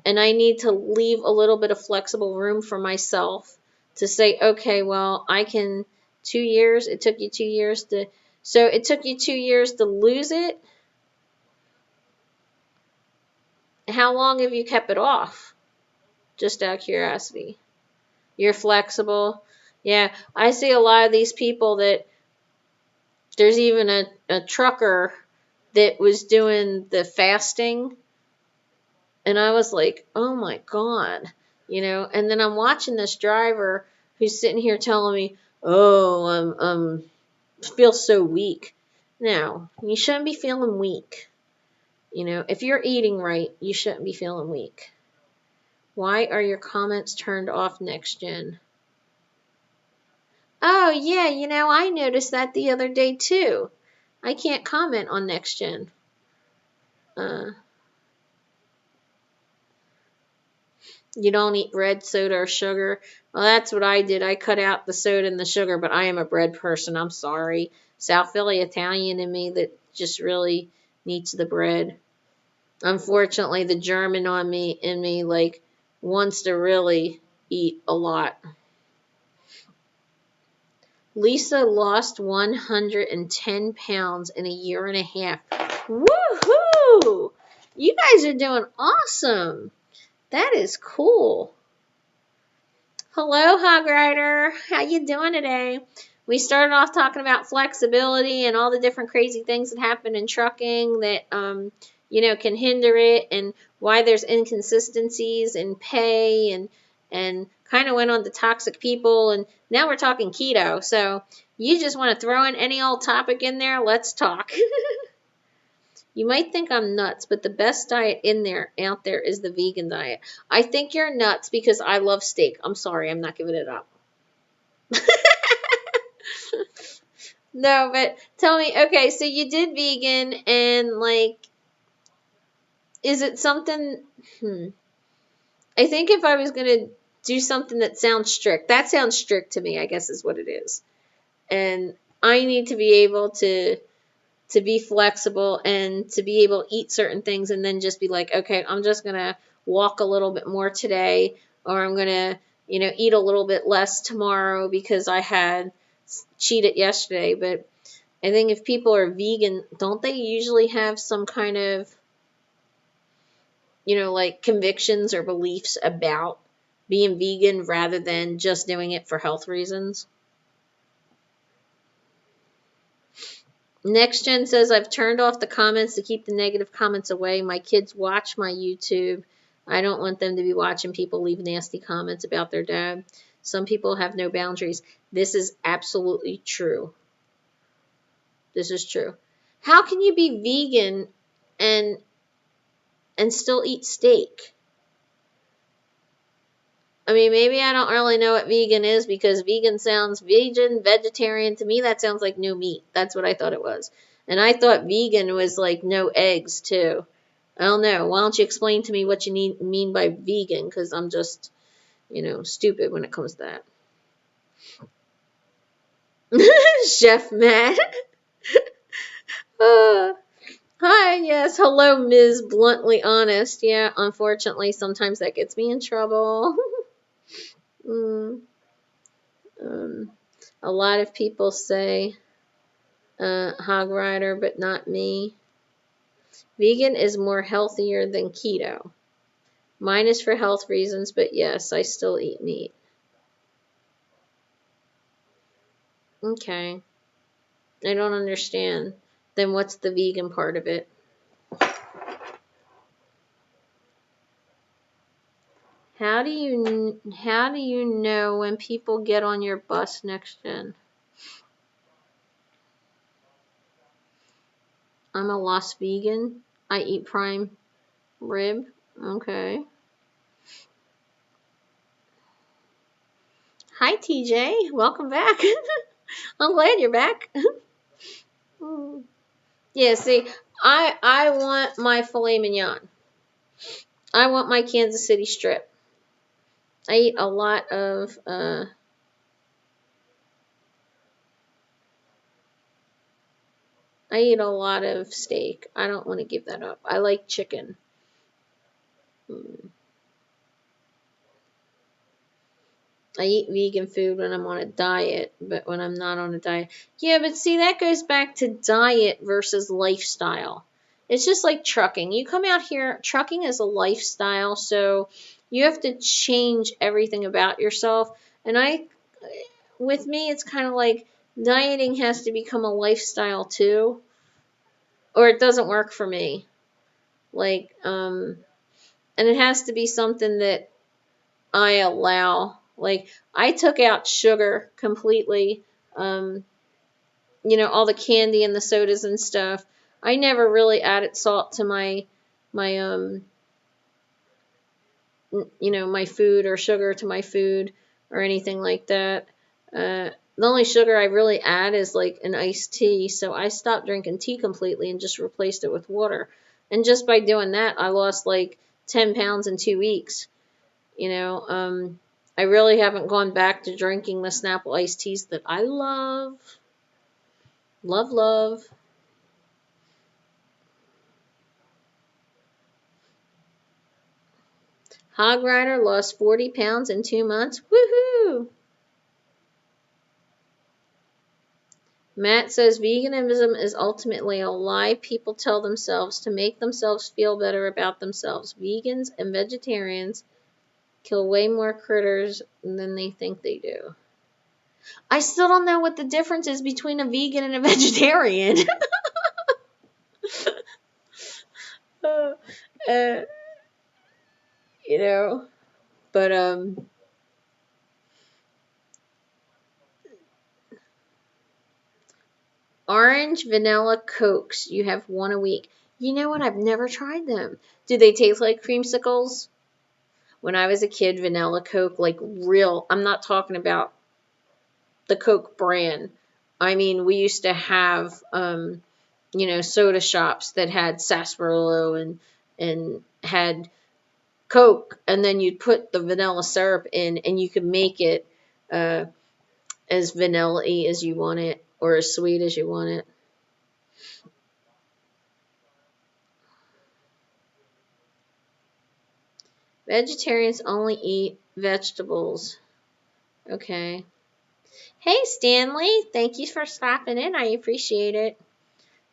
And I need to leave a little bit of flexible room for myself to say, okay, well, I can 2 years? It took you 2 years to, so it took you 2 years to lose it? How long have you kept it off? Just out of curiosity. You're flexible. Yeah, I see a lot of these people that there's even a trucker that was doing the fasting, and I was like, oh my God, and then I'm watching this driver who's sitting here telling me, oh, feel so weak. No, you shouldn't be feeling weak. If you're eating right, you shouldn't be feeling weak. Why are your comments turned off next gen? Oh, yeah, I noticed that the other day too. I can't comment on next gen. You don't eat bread, soda, or sugar. Well, that's what I did. I cut out the soda and the sugar, but I am a bread person. I'm sorry. South Philly Italian in me that just really needs the bread. Unfortunately, the German in me like wants to really eat a lot. Lisa lost 110 pounds in a year and a half. Woohoo! You guys are doing awesome. That is cool. Hello, Hog Rider. How you doing today? We started off talking about flexibility and all the different crazy things that happen in trucking that can hinder it, and why there's inconsistencies in pay, and kind of went on to toxic people, and now we're talking keto. So you just want to throw in any old topic in there? Let's talk. You might think I'm nuts, but the best diet out there is the vegan diet. I think you're nuts because I love steak. I'm sorry, I'm not giving it up. No, but tell me, okay, so you did vegan, and is it something? I think if I was gonna do something that sounds strict, that sounds strict to me, I guess is what it is. And I need to be able to be flexible and to be able to eat certain things, and then just be like, okay, I'm just going to walk a little bit more today, or I'm going to, eat a little bit less tomorrow because I had cheated yesterday. But I think if people are vegan, don't they usually have some kind of, convictions or beliefs about being vegan rather than just doing it for health reasons? Next Gen says, I've turned off the comments to keep the negative comments away. My kids watch my YouTube. I don't want them to be watching people leave nasty comments about their dad. Some people have no boundaries. This is absolutely true. This is true. How can you be vegan and still eat steak? I mean, maybe I don't really know what vegan is, because vegan sounds vegetarian. To me, that sounds like no meat. That's what I thought it was. And I thought vegan was like no eggs, too. I don't know. Why don't you explain to me what you mean by vegan? Because I'm just, stupid when it comes to that. Chef Matt. Hi, yes. Hello, Ms. Bluntly Honest. Yeah, unfortunately, sometimes that gets me in trouble. A lot of people say hog rider, but not me. Vegan is more healthier than keto. Mine is for health reasons, but yes, I still eat meat. Okay. I don't understand. Then what's the vegan part of it? How do you know when people get on your bus, Next Gen? I'm a lost vegan. I eat prime rib. Okay. Hi, TJ. Welcome back. I'm glad you're back. Yeah, see, I want my filet mignon. I want my Kansas City strip. I eat a lot of steak. I don't want to give that up. I like chicken. I eat vegan food when I'm on a diet, but when I'm not on a diet. Yeah, but see, that goes back to diet versus lifestyle. It's just like trucking. You come out here, trucking is a lifestyle, so you have to change everything about yourself. And with me, it's kind of like dieting has to become a lifestyle too, or it doesn't work for me. Like, and it has to be something that I allow. Like, I took out sugar completely. Um, all the candy and the sodas and stuff. I never really added salt to my my food, or sugar to my food, or anything like that. The only sugar I really add is like an iced tea. So I stopped drinking tea completely and just replaced it with water. And just by doing that, I lost like 10 pounds in 2 weeks. I really haven't gone back to drinking the Snapple iced teas that I love. Love, love. Hog Rider lost 40 pounds in 2 months. Woohoo! Matt says veganism is ultimately a lie people tell themselves to make themselves feel better about themselves. Vegans and vegetarians kill way more critters than they think they do. I still don't know what the difference is between a vegan and a vegetarian. uh, uh, you know, but orange vanilla Cokes. You have one a week. You know what? I've never tried them. Do they taste like creamsicles? When I was a kid, vanilla Coke, like real, I'm not talking about the Coke brand. I mean, we used to have, soda shops that had sarsaparilla and had Coke, and then you'd put the vanilla syrup in, and you could make it uh, as vanilla-y as you want it, or as sweet as you want it. Vegetarians only eat vegetables. Okay. Hey, Stanley. Thank you for stopping in. I appreciate it.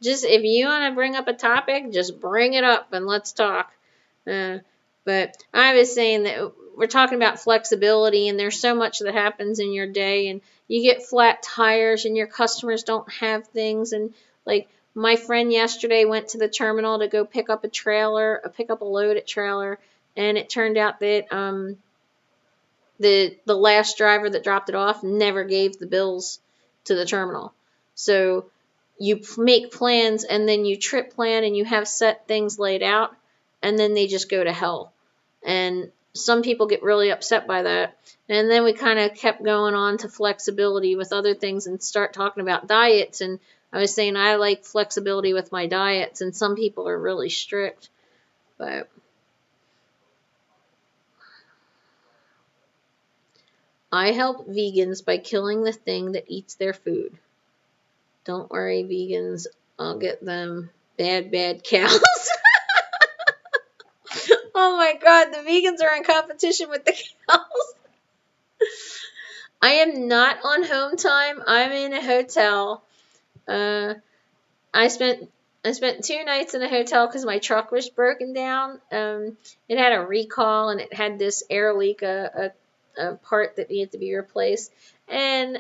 Just if you want to bring up a topic, just bring it up and let's talk. But I was saying that we're talking about flexibility, and there's so much that happens in your day, and you get flat tires, and your customers don't have things. And like my friend yesterday went to the terminal to go pick up pick up a loaded trailer, and it turned out that the last driver that dropped it off never gave the bills to the terminal. So you make plans, and then you trip plan, and you have set things laid out, and then they just go to hell. And some people get really upset by that. And then we kind of kept going on to flexibility with other things and start talking about diets. And I was saying I like flexibility with my diets, and some people are really strict. But I help vegans by killing the thing that eats their food. Don't worry, vegans, I'll get them. Bad, bad cows. Oh my god, the vegans are in competition with the cows. I am not on home time. I'm in a hotel. Uh, I spent 2 nights in a hotel because my truck was broken down. It had a recall, and it had this air leak, a part that needed to be replaced. And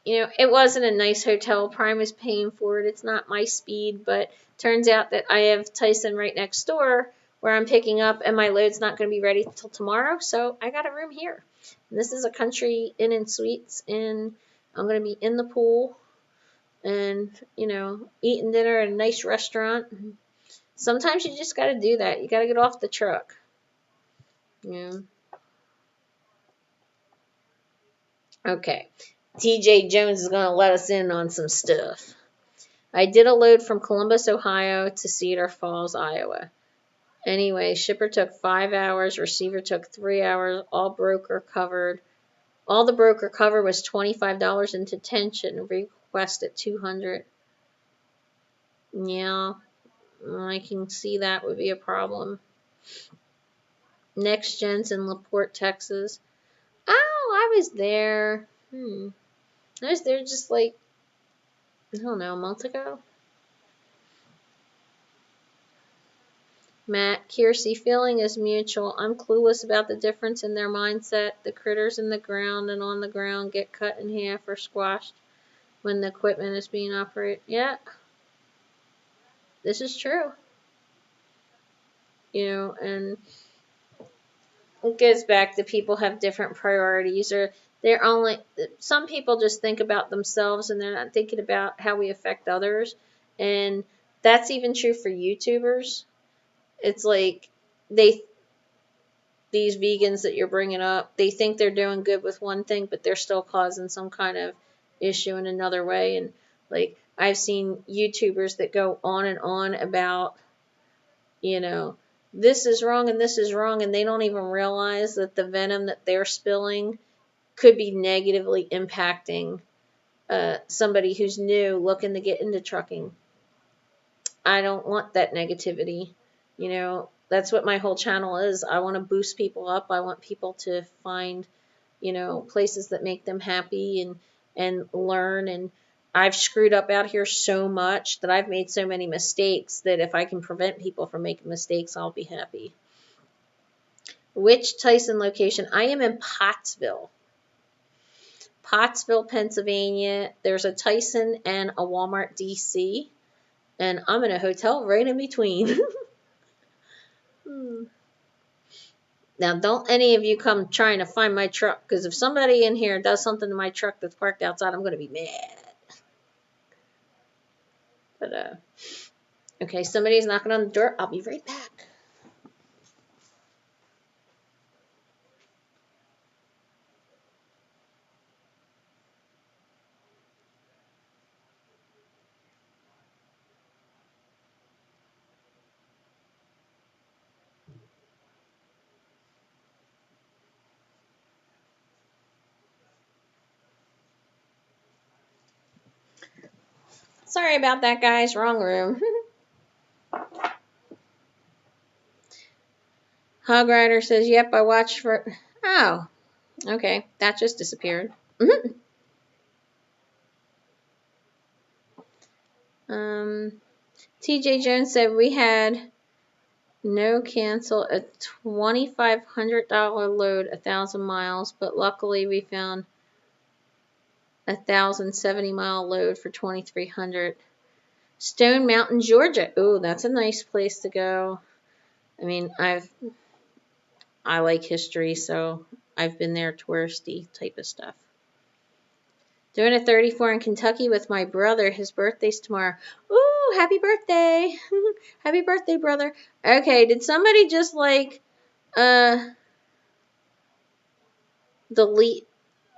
it wasn't a nice hotel. Prime was paying for it. It's not my speed, but turns out that I have Tyson right next door where I'm picking up, and my load's not going to be ready till tomorrow, so I got a room here. And this is a country inn and suites, and I'm going to be in the pool and, eating dinner at a nice restaurant. Sometimes you just got to do that. You got to get off the truck. Yeah. Okay. TJ Jones is going to let us in on some stuff. I did a load from Columbus, Ohio to Cedar Falls, Iowa. Anyway, shipper took 5 hours, receiver took 3 hours, all broker covered. All the broker covered was $25 in detention, requested $200. Yeah, I can see that would be a problem. Next Gen's in LaPorte, Texas. I was there. I was there just like, I don't know, a month ago. Matt, Kearsey, feeling is mutual. I'm clueless about the difference in their mindset. The critters in the ground and on the ground get cut in half or squashed when the equipment is being operated. Yeah, this is true. And it goes back to people have different priorities, or some people just think about themselves and they're not thinking about how we affect others. And that's even true for YouTubers. It's like they these vegans that you're bringing up, they think they're doing good with one thing, but they're still causing some kind of issue in another way. And like I've seen YouTubers that go on about, this is wrong and this is wrong, and they don't even realize that the venom that they're spilling could be negatively impacting somebody who's new looking to get into trucking. I don't want that negativity. That's what my whole channel is. I want to boost people up. I want people to find, places that make them happy and learn. And I've screwed up out here so much that I've made so many mistakes that if I can prevent people from making mistakes, I'll be happy. Which Tyson location? I am in Pottsville, Pennsylvania. There's a Tyson and a Walmart DC, and I'm in a hotel right in between. Now, don't any of you come trying to find my truck, because if somebody in here does something to my truck that's parked outside, I'm going to be mad. But, okay, somebody's knocking on the door. I'll be right back. Sorry about that, guys. Wrong room. Hog Rider says, yep, I watched for... Oh, okay. That just disappeared. TJ Jones said, we had no cancel a $2,500 load 1,000 miles, but luckily we found 1,070-mile load for $2,300. Stone Mountain, Georgia. Oh, that's a nice place to go. I mean, I like history, so I've been there, touristy type of stuff. Doing a 34 in Kentucky with my brother. His birthday's tomorrow. Ooh, happy birthday. Happy birthday, brother. Okay, did somebody just delete?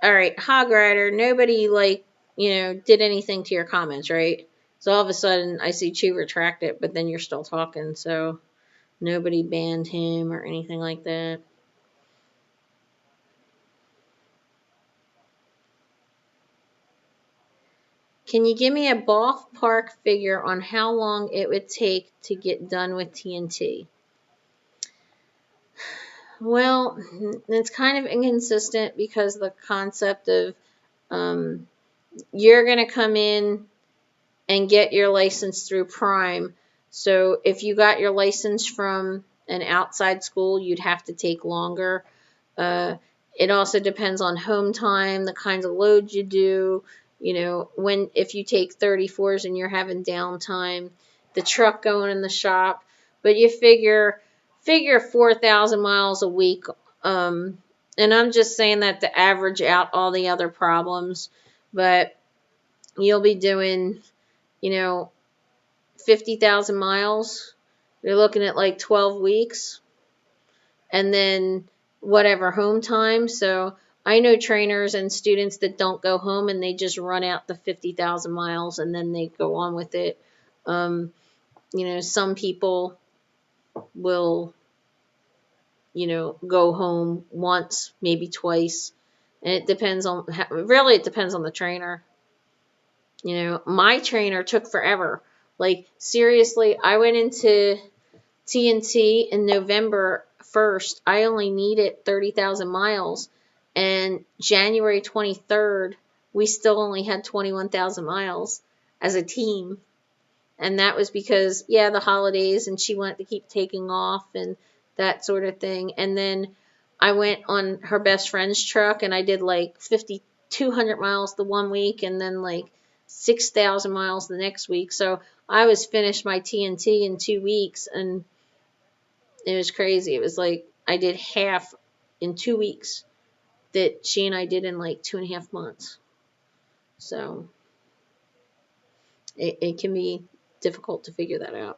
All right, Hog Rider, nobody did anything to your comments, right? So all of a sudden I see Chew retract it, but then you're still talking, so nobody banned him or anything like that. Can you give me a ballpark figure on how long it would take to get done with TNT? Well, it's kind of inconsistent because the concept of you're going to come in and get your license through Prime. So if you got your license from an outside school, you'd have to take longer. It also depends on home time, the kinds of loads you do. If you take 34s and you're having downtime, the truck going in the shop, but you figure 4,000 miles a week. And I'm just saying that to average out all the other problems, but you'll be doing, 50,000 miles. You're looking at like 12 weeks, and then whatever home time. So I know trainers and students that don't go home and they just run out the 50,000 miles and then they go on with it. Some people will, go home once, maybe twice. And it depends on, it depends on the trainer. My trainer took forever. Like, seriously, I went into TNT in November 1st. I only needed 30,000 miles. And January 23rd, we still only had 21,000 miles as a team. And that was because, yeah, the holidays, and she wanted to keep taking off and that sort of thing. And then I went on her best friend's truck and I did like 5,200 miles the one week and then like 6,000 miles the next week. So I was finished my TNT in 2 weeks, and it was crazy. It was like I did half in 2 weeks that she and I did in like 2.5 months. So it can be difficult to figure that out.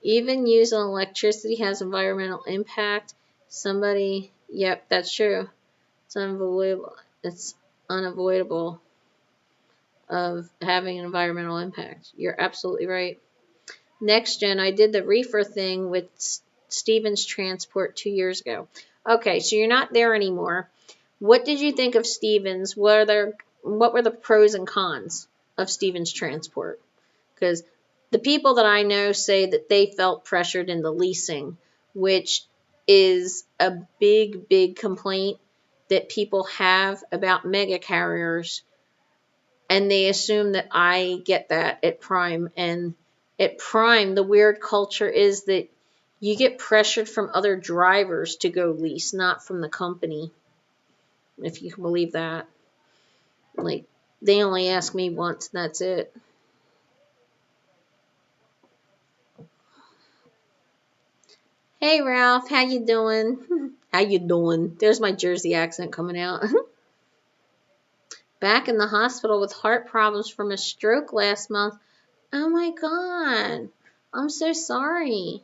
Even using electricity has environmental impact. Somebody, yep, that's true. It's unavoidable. It's unavoidable of having an environmental impact. You're absolutely right. Next gen, I did the reefer thing with Stevens Transport 2 years ago. Okay, so you're not there anymore. What did you think of Stevens? What were the pros and cons of Stevens Transport? Because the people that I know say that they felt pressured in the leasing, which is a big, big complaint that people have about mega carriers. And they assume that I get that at Prime. And at Prime, the weird culture is that you get pressured from other drivers to go lease, not from the company, if you can believe that. Like, they only ask me once, and that's it. Hey Ralph, how you doing? How you doing? There's my Jersey accent coming out. Back in the hospital with heart problems from a stroke last month. Oh my god. I'm so sorry.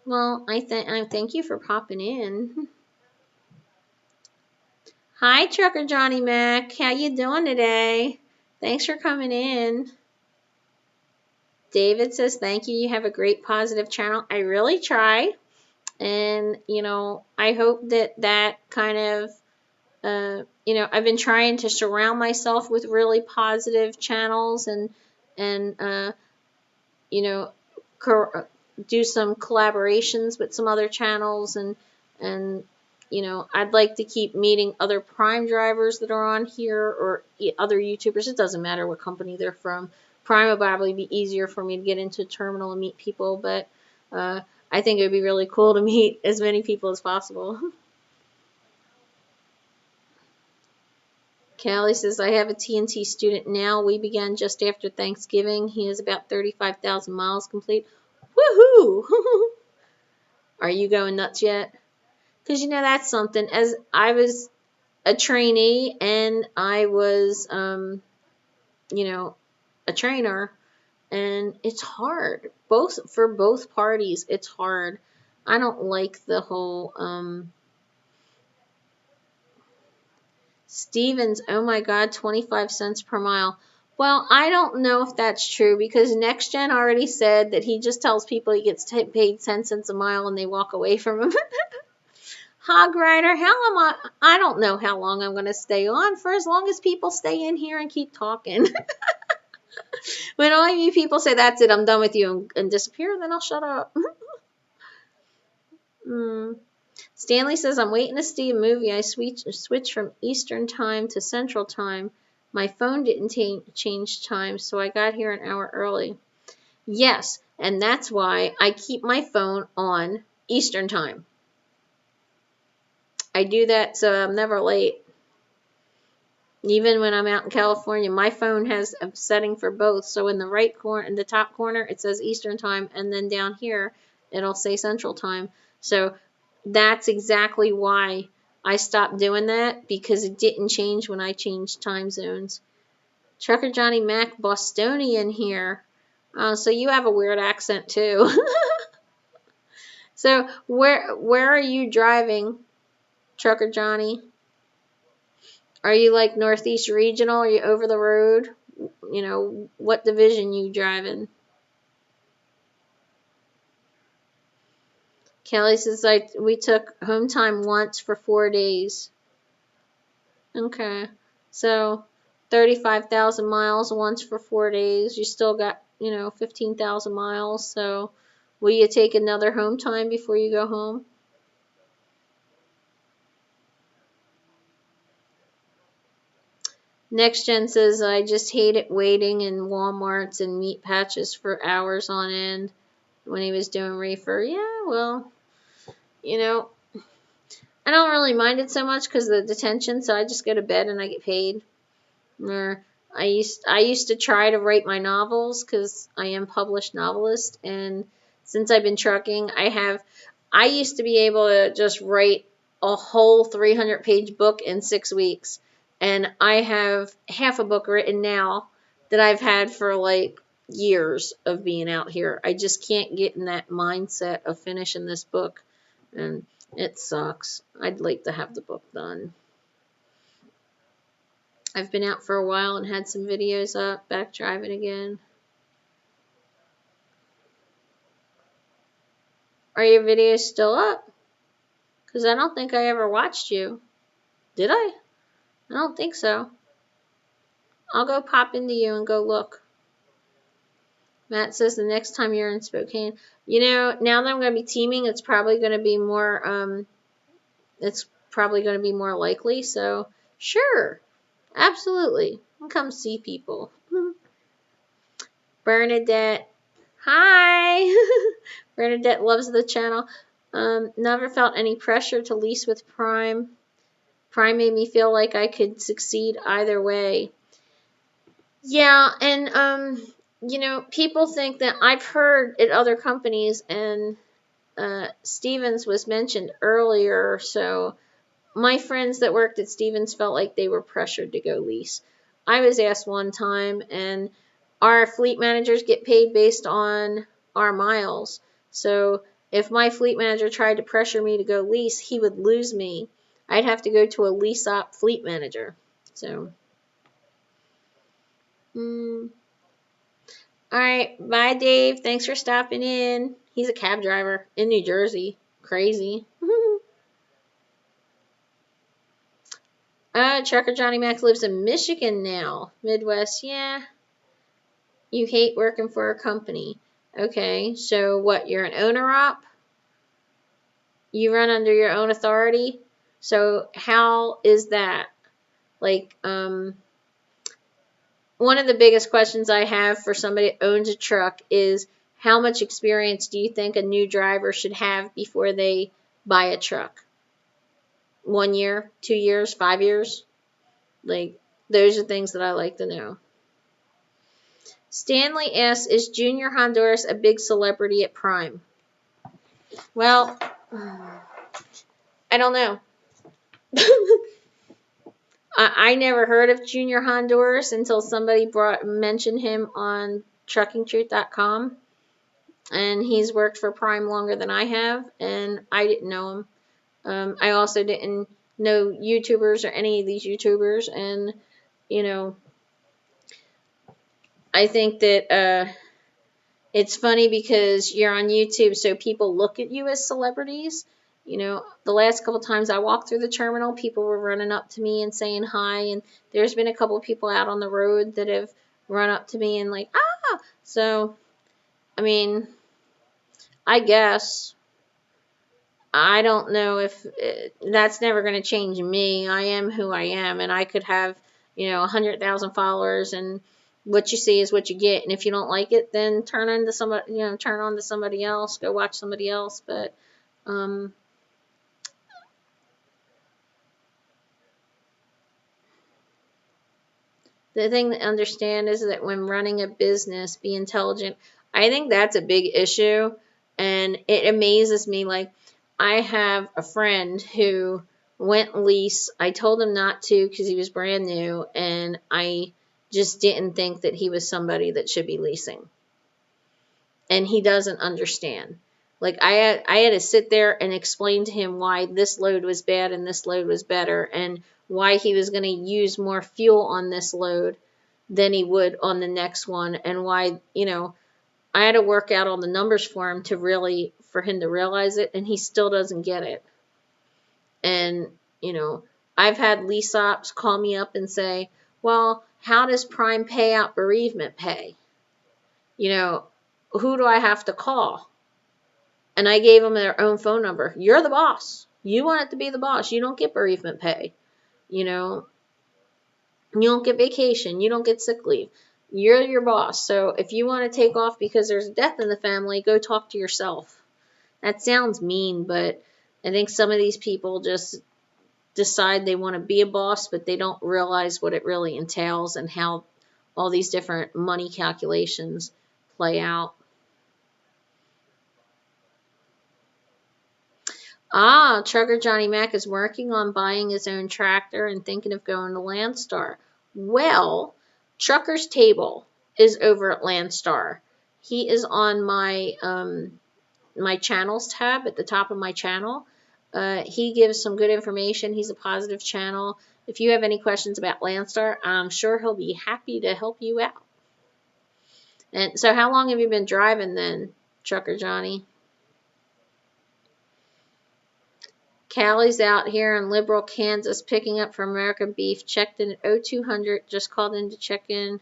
Well, I thank you for popping in. Hi Trucker Johnny Mac. How you doing today? Thanks for coming in. David says thank you. You have a great positive channel. I really try. And, I hope that kind of I've been trying to surround myself with really positive channels and you know, do some collaborations with some other channels and I'd like to keep meeting other Prime drivers that are on here or other YouTubers. It doesn't matter what company they're from. Prime would probably be easier for me to get into a terminal and meet people, but I think it would be really cool to meet as many people as possible. Callie says, I have a TNT student now. We began just after Thanksgiving. He is about 35,000 miles complete. Woohoo! Are you going nuts yet? Because, that's something. As I was a trainee and I was, a trainer, and it's hard. For both parties, it's hard. I don't like the whole, Stevens, oh my God, 25 cents per mile. Well, I don't know if that's true because NextGen already said that he just tells people he gets paid 10 cents a mile and they walk away from him. Hog Rider, I don't know how long I'm going to stay on, for as long as people stay in here and keep talking. When all of you people say, that's it, I'm done with you, and disappear, then I'll shut up. Stanley says, I'm waiting to see a movie. I switched from Eastern time to Central time. My phone didn't change time, so I got here an hour early. Yes, and that's why I keep my phone on Eastern time. I do that so I'm never late. Even when I'm out in California, my phone has a setting for both. So in the right corner, in the top corner, it says Eastern time, and then down here, it'll say Central time. So that's exactly why I stopped doing that, because it didn't change when I changed time zones. Trucker Johnny Mac, Bostonian here. So you have a weird accent too. So where are you driving, Trucker Johnny? Are you like Northeast Regional? Are you over the road? What division you driving? Kelly says, we took home time once for 4 days. Okay. So 35,000 miles once for 4 days. You still got, 15,000 miles. So will you take another home time before you go home? Next Gen says, I just hated waiting in Walmarts and meat patches for hours on end when he was doing reefer. Yeah, well, you know, I don't really mind it so much because of the detention, so I just go to bed and I get paid. Or I used to try to write my novels because I am published novelist, and since I've been trucking, I used to be able to just write a whole 300-page book in 6 weeks, and I have half a book written now that I've had for like years of being out here. I just can't get in that mindset of finishing this book, and it sucks. I'd like to have the book done. I've been out for a while and had some videos up, back driving again. Are your videos still up? Because I don't think I ever watched you. Did I? I don't think so. I'll go pop into you and go look. Matt says the next time you're in Spokane. You know, now that I'm going to be teaming, it's probably going to be more, likely. So, sure. Absolutely. I'll come see people. Bernadette. Hi! Bernadette loves the channel. Never felt any pressure to lease with Prime. Prime made me feel like I could succeed either way. Yeah, and people think that I've heard at other companies, and Stevens was mentioned earlier, so my friends that worked at Stevens felt like they were pressured to go lease. I was asked one time, and our fleet managers get paid based on our miles. So if my fleet manager tried to pressure me to go lease, he would lose me. I'd have to go to a lease op fleet manager. So, all right, bye, Dave. Thanks for stopping in. He's a cab driver in New Jersey. Crazy. Trucker Johnny Mac lives in Michigan now. Midwest, yeah. You hate working for a company. Okay, so what, you're an owner op? You run under your own authority? So how is that? Like, one of the biggest questions I have for somebody that owns a truck is, how much experience do you think a new driver should have before they buy a truck? 1 year, 2 years, 5 years? Like, those are things that I like to know. Stanley asks, is Junior Honduras a big celebrity at Prime? Well, I don't know. I never heard of Junior Honduras until somebody mentioned him on truckingtruth.com, and he's worked for Prime longer than I have, and I didn't know him. I also didn't know YouTubers or any of these YouTubers, and I think that it's funny because you're on YouTube, so people look at you as celebrities. The last couple times I walked through the terminal, people were running up to me and saying hi, and there's been a couple of people out on the road that have run up to me and like, ah! So, I mean, I guess. I don't know if that's never going to change me. I am who I am, and I could have, 100,000 followers, and what you see is what you get. And if you don't like it, then turn on to somebody else, go watch somebody else. But, the thing to understand is that when running a business, be intelligent. I think that's a big issue, and it amazes me. Like, I have a friend who went lease. I told him not to because he was brand new, and I just didn't think that he was somebody that should be leasing. And he doesn't understand. Like, I had to sit there and explain to him why this load was bad and this load was better, and why he was going to use more fuel on this load than he would on the next one, and why, I had to work out all the numbers for him for him to realize it, and he still doesn't get it. And, I've had lease ops call me up and say, well, how does Prime pay out bereavement pay? Who do I have to call? And I gave them their own phone number. You're the boss. You want it to be the boss. You don't get bereavement pay. You don't get vacation. You don't get sick leave. You're your boss. So if you want to take off because there's a death in the family, go talk to yourself. That sounds mean, but I think some of these people just decide they want to be a boss, but they don't realize what it really entails and how all these different money calculations play out. Trucker Johnny Mac is working on buying his own tractor and thinking of going to Landstar. Well, Trucker's Table is over at Landstar. He is on my my channels tab at the top of my channel. He gives some good information. He's a positive channel. If you have any questions about Landstar, I'm sure he'll be happy to help you out. And so how long have you been driving then, Trucker Johnny? Callie's out here in Liberal, Kansas, picking up from American Beef. Checked in at 0200. Just called in to check in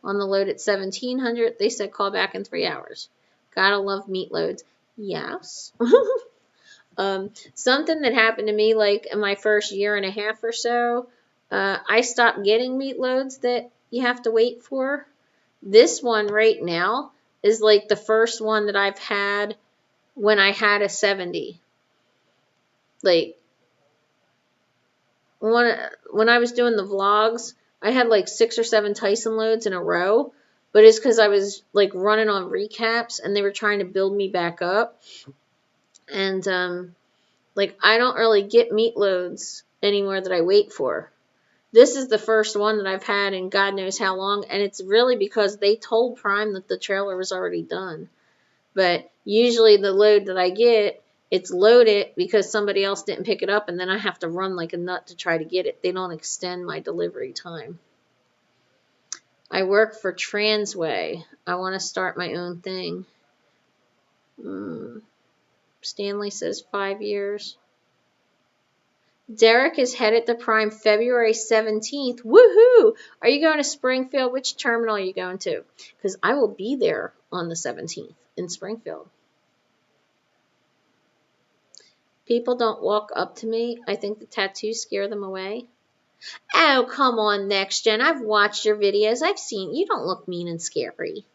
on the load at 1700. They said call back in 3 hours. Gotta love meat loads. Yes. Something that happened to me like in my first year and a half or so, I stopped getting meat loads that you have to wait for. This one right now is like the first one that I've had when I had a 70. Like when I was doing the vlogs, I had like 6 or 7 Tyson loads in a row, but it's because I was like running on recaps and they were trying to build me back up. And like I don't really get meat loads anymore that I wait for. This is the first one that I've had in God knows how long, and it's really because they told Prime that the trailer was already done. But usually the load that I get, it's loaded because somebody else didn't pick it up, and then I have to run like a nut to try to get it. They don't extend my delivery time. I work for Transway. I want to start my own thing. Stanley says 5 years. Derek is headed to Prime February 17th. Woohoo! Are you going to Springfield? Which terminal are you going to? Because I will be there on the 17th in Springfield. People don't walk up to me. I think the tattoos scare them away. Oh, come on, Next Gen. I've watched your videos. I've seen you don't look mean and scary.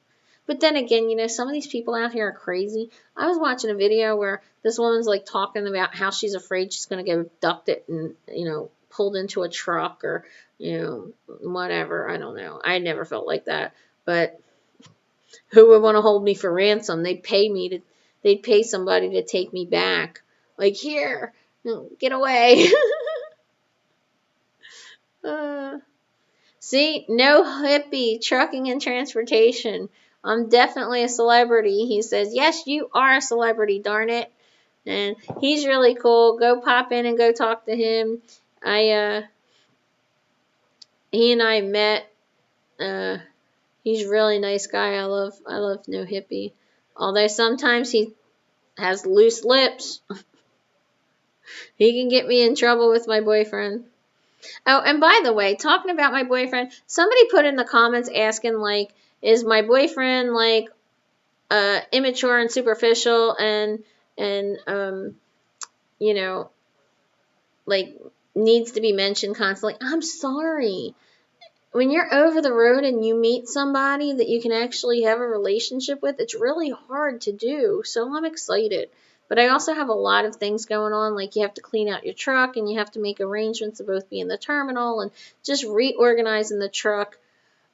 But then again, you know, some of these people out here are crazy. I was watching a video where this woman's like talking about how she's afraid she's going to get abducted and, you know, pulled into a truck or, you know, whatever. I don't know. I never felt like that. But who would want to hold me for ransom? They'd pay somebody to take me back. Like, here, get away. See, no hippie, trucking and transportation. I'm definitely a celebrity. He says, yes, you are a celebrity, darn it. And he's really cool. Go pop in and go talk to him. He and I met. He's a really nice guy. I love No Hippie. Although sometimes he has loose lips. He can get me in trouble with my boyfriend. Oh, and by the way, talking about my boyfriend, somebody put in the comments asking, like, is my boyfriend, like, immature and superficial and you know, like, needs to be mentioned constantly? I'm sorry. When you're over the road and you meet somebody that you can actually have a relationship with, it's really hard to do. So I'm excited. But I also have a lot of things going on, like you have to clean out your truck and you have to make arrangements to both be in the terminal and just reorganizing the truck.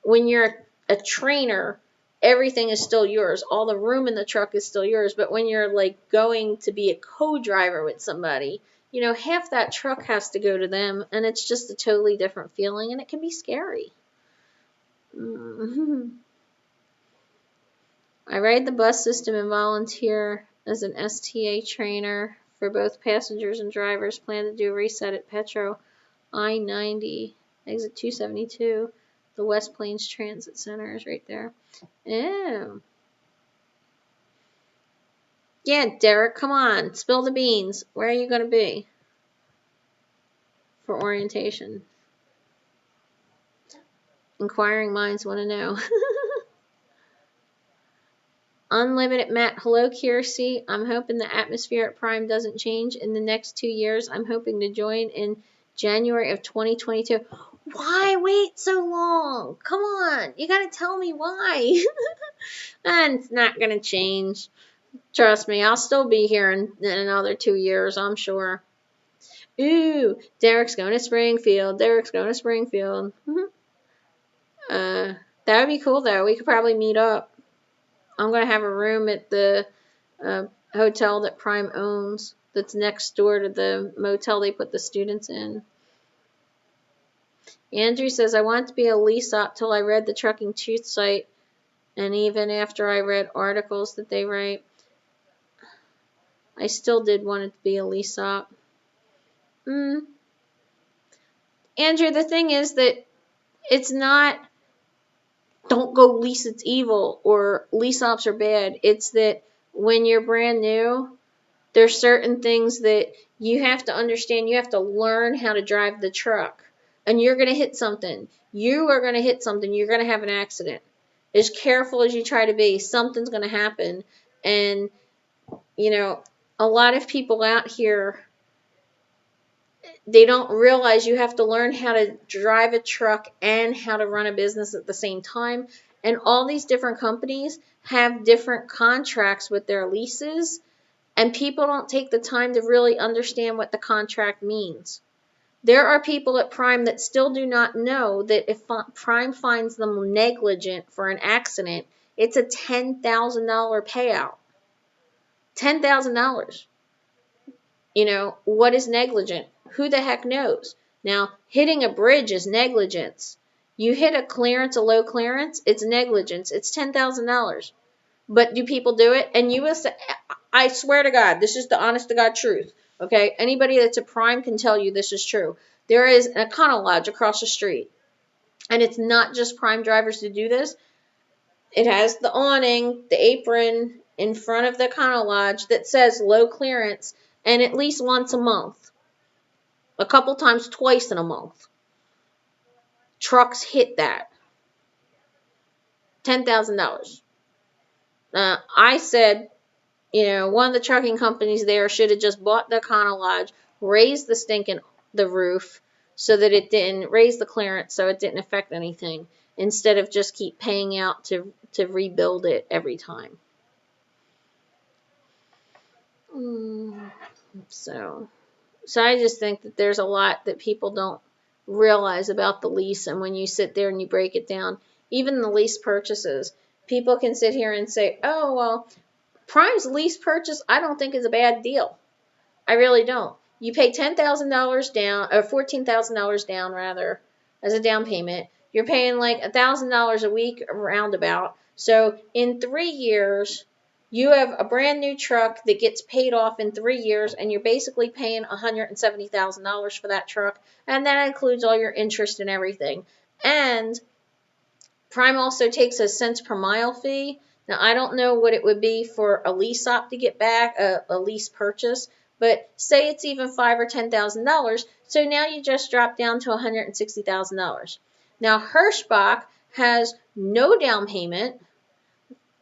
When you're a trainer, everything is still yours. All the room in the truck is still yours. But when you're like going to be a co-driver with somebody, you know, half that truck has to go to them, and it's just a totally different feeling, and it can be scary. I ride the bus system and volunteer as an STA trainer for both passengers and drivers. Plan to do a reset at Petro I-90, exit 272. The West Plains Transit Center is right there. Oh. Yeah, Derek, come on. Spill the beans. Where are you going to be for orientation? Inquiring minds want to know. Unlimited Matt, hello Kearsey. I'm hoping the atmosphere at Prime doesn't change in the next 2 years. I'm hoping to join in January of 2022. Why wait so long? Come on, you gotta tell me why. And it's not gonna change. Trust me, I'll still be here in another 2 years, I'm sure. Ooh, Derek's going to Springfield. Derek's going to Springfield. That would be cool though. We could probably meet up. I'm gonna have a room at the hotel that Prime owns. That's next door to the motel they put the students in. Andrew says, I wanted to be a lease op till I read the Trucking Truth site, and even after I read articles that they write, I still did want it to be a lease op. Andrew, the thing is that it's not don't go lease, it's evil, or lease ops are bad. It's that when you're brand new, there's certain things that you have to understand. You have to learn how to drive the truck. And you're going to hit something. You are going to hit something. You're going to have an accident. As careful as you try to be, something's going to happen. And, you know, a lot of people out here, they don't realize you have to learn how to drive a truck and how to run a business at the same time. And all these different companies have different contracts with their leases. And people don't take the time to really understand what the contract means. There are people at Prime that still do not know that if Prime finds them negligent for an accident, it's a $10,000 payout. $10,000. You know, what is negligent? Who the heck knows? Now, hitting a bridge is negligence. You hit a clearance, a low clearance, it's negligence. It's $10,000. But do people do it? And you will say, I swear to God, this is the honest to God truth. Okay? Anybody that's a Prime can tell you this is true. There is an Econo Lodge across the street. And it's not just Prime drivers to do this. It has the awning, the apron in front of the Econo Lodge that says low clearance, and at least once a month. A couple times, twice in a month. Trucks hit that. $10,000. I said, you know, one of the trucking companies there should have just bought the Econo Lodge, raised the roof so that it didn't raise the clearance so it didn't affect anything, instead of just keep paying out to rebuild it every time. So I just think that there's a lot that people don't realize about the lease, and when you sit there and you break it down, even the lease purchases, people can sit here and say, oh, well, Prime's lease purchase, I don't think is a bad deal. I really don't. You pay $10,000 down, or $14,000 down rather, as a down payment. You're paying like $1,000 a week roundabout. So in 3 years, you have a brand new truck that gets paid off in 3 years, and you're basically paying $170,000 for that truck, and that includes all your interest and everything. And Prime also takes a cents per mile fee. Now, I don't know what it would be for a lease op to get back, a lease purchase, but say it's even $5,000 or $10,000, so now you just drop down to $160,000. Now, Hirschbach has no down payment,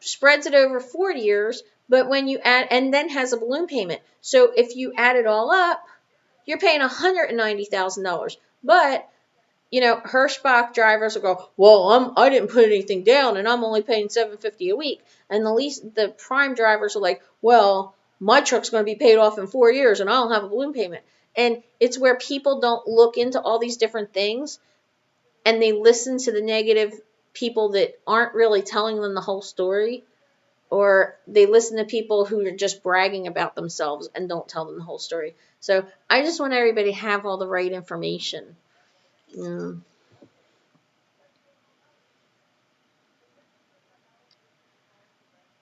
spreads it over 4 years, but when you add, and then has a balloon payment. So if you add it all up, you're paying $190,000. But you know, Hirschbach drivers will go, well, I didn't put anything down, and I'm only paying $750 a week. And the Prime drivers are like, well, my truck's going to be paid off in 4 years, and I don't have a balloon payment. And it's where people don't look into all these different things, and they listen to the negative people that aren't really telling them the whole story, or they listen to people who are just bragging about themselves and don't tell them the whole story. So I just want everybody to have all the right information.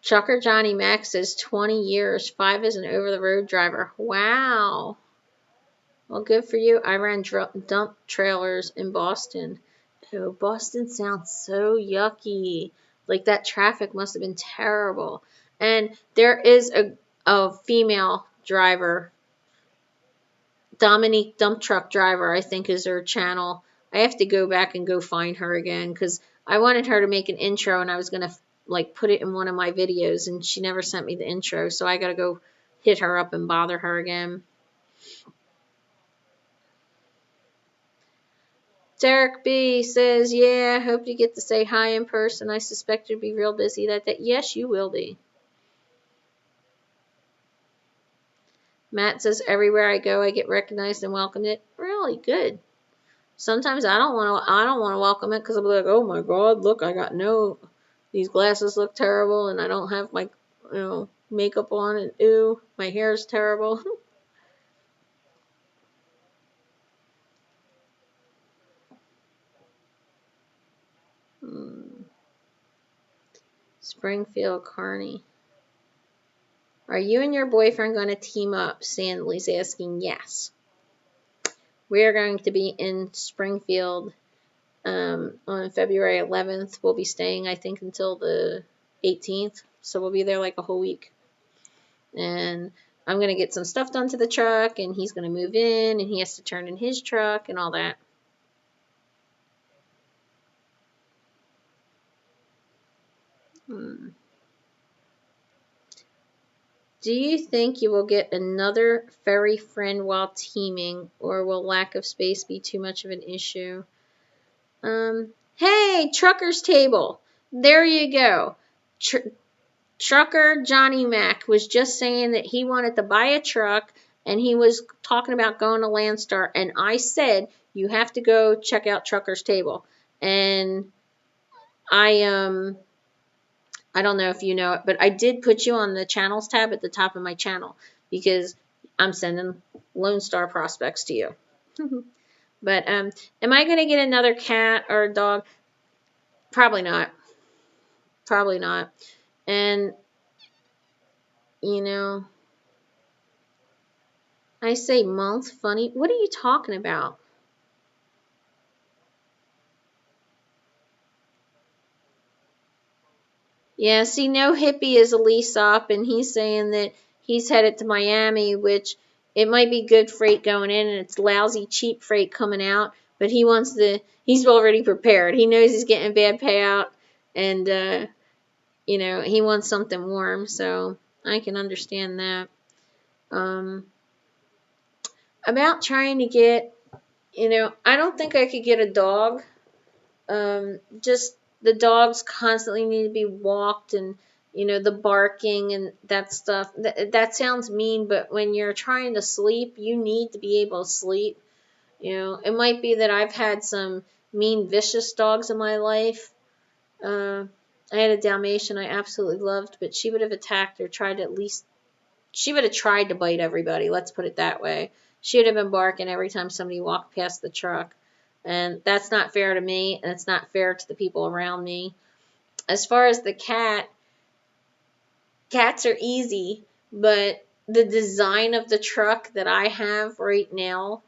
Trucker Johnny Max says 20 years, 5 as an over-the-road driver. Wow. Well, good for you. I ran dump trailers in Boston. Oh, Boston sounds so yucky. Like that traffic must have been terrible. And there is a female driver, Dominique Dump Truck Driver, I think is her channel. I have to go back and go find her again because I wanted her to make an intro and I was going to like put it in one of my videos, and she never sent me the intro, so I got to go hit her up and bother her again. Derek B says, yeah, I hope you get to say hi in person. I suspect you'll be real busy that day. Yes, you will be. Matt says, everywhere I go, I get recognized and welcomed. It really good. Sometimes I don't want to welcome it because I'll be like, oh my God, look, these glasses look terrible and I don't have my, makeup on and ew, my hair is terrible. Springfield Carney. Are you and your boyfriend going to team up? Sandley's asking. Yes. We are going to be in Springfield on February 11th. We'll be staying, I think, until the 18th. So we'll be there like a whole week. And I'm going to get some stuff done to the truck, and he's going to move in, and he has to turn in his truck and all that. Do you think you will get another furry friend while teaming, or will lack of space be too much of an issue? Hey, Trucker's Table. There you go. Trucker Johnny Mac was just saying that he wanted to buy a truck, and he was talking about going to Landstar, and I said, you have to go check out Trucker's Table. And I don't know if you know it, but I did put you on the channels tab at the top of my channel because I'm sending Lone Star prospects to you. But am I going to get another cat or a dog? Probably not. Probably not. And, I say month, funny. What are you talking about? Yeah, see, No Hippie is a lease up, and he's saying that he's headed to Miami, which it might be good freight going in, and it's lousy, cheap freight coming out, but he's already prepared. He knows he's getting a bad payout, and, he wants something warm, so I can understand that. About trying to get, I don't think I could get a dog. Just the dogs constantly need to be walked, and the barking and that stuff. That sounds mean, but when you're trying to sleep, you need to be able to sleep. It might be that I've had some mean, vicious dogs in my life. I had a Dalmatian I absolutely loved, but she would have attacked or she would have tried to bite everybody. Let's put it that way. She would have been barking every time somebody walked past the truck. And that's not fair to me, and it's not fair to the people around me. As far as the cats are easy, but the design of the truck that I have right now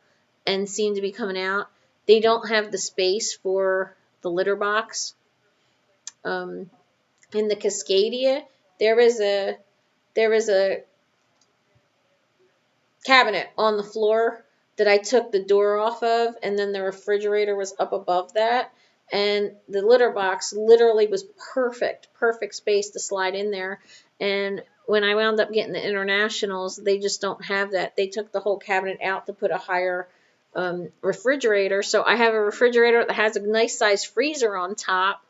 and seem to be coming out, they don't have the space for the litter box. In the Cascadia, there was a cabinet on the floor that I took the door off of, and then the refrigerator was up above that, and the litter box literally was perfect space to slide in there. And when I wound up getting the internationals, they just don't have that. They took the whole cabinet out to put a higher refrigerator, so I have a refrigerator that has a nice size freezer on top,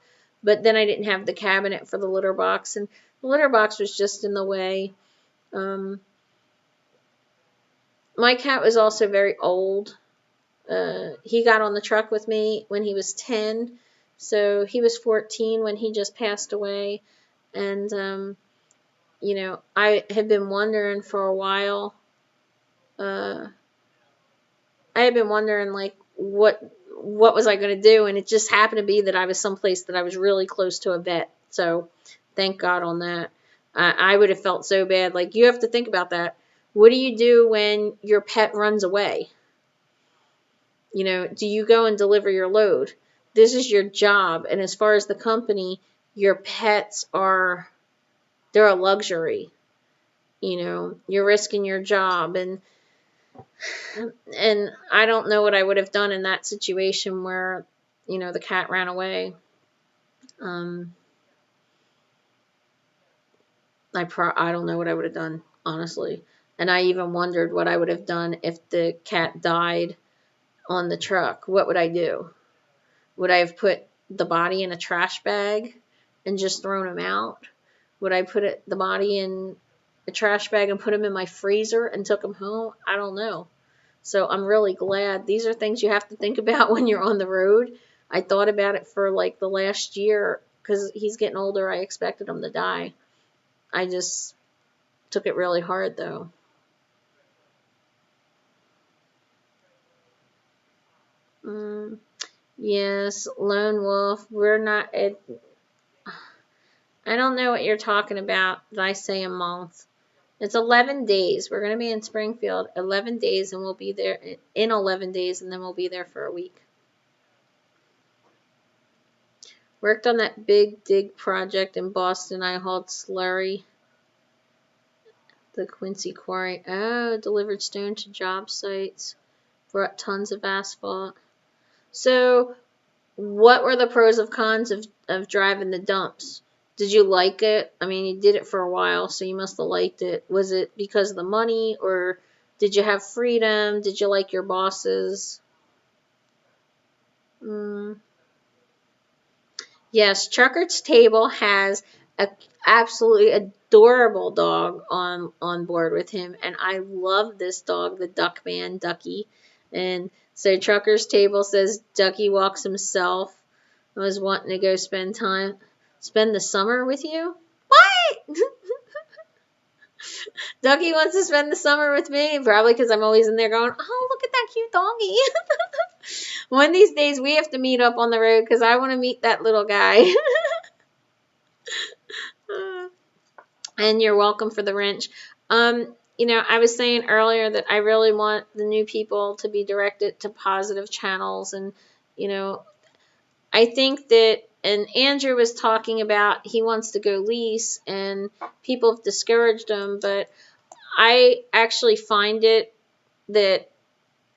but then I didn't have the cabinet for the litter box, and the litter box was just in the way. My cat was also very old. He got on the truck with me when he was 10, so he was 14 when he just passed away. And, I had been wondering for a while. I had been wondering, like, what was I going to do? And it just happened to be that I was someplace that I was really close to a vet. So thank God on that. I would have felt so bad. Like, you have to think about that. What do you do when your pet runs away? Do you go and deliver your load? This is your job. And as far as the company, your pets they're a luxury. You're risking your job. And I don't know what I would have done in that situation where, the cat ran away. I don't know what I would have done, honestly. And I even wondered what I would have done if the cat died on the truck. What would I do? Would I have put the body in a trash bag and just thrown him out? Would I put the body in a trash bag and put him in my freezer and took him home? I don't know. So I'm really glad. These are things you have to think about when you're on the road. I thought about it for like the last year because he's getting older. I expected him to die. I just took it really hard though. Yes, lone wolf. We're not. I don't know what you're talking about. Did I say a month? It's 11 days. We're going to be in Springfield 11 days, and we'll be there in 11 days, and then we'll be there for a week. Worked on that big dig project in Boston. I hauled slurry. The Quincy Quarry. Oh, delivered stone to job sites. Brought tons of asphalt. So, what were the pros and cons of driving the dumps? Did you like it? I mean, you did it for a while, so you must have liked it. Was it because of the money, or did you have freedom? Did you like your bosses? Yes, Trucker's Table has a absolutely adorable dog on board with him, and I love this dog, the Duckman, Ducky. And so Trucker's Table says Ducky walks himself. I was wanting to go spend the summer with you. What? Ducky wants to spend the summer with me, probably because I'm always in there going, oh, look at that cute doggy. One of these days we have to meet up on the road because I want to meet that little guy. And you're welcome for the wrench. I was saying earlier that I really want the new people to be directed to positive channels. And, I think that, and Andrew was talking about he wants to go lease and people have discouraged him, but I actually find it that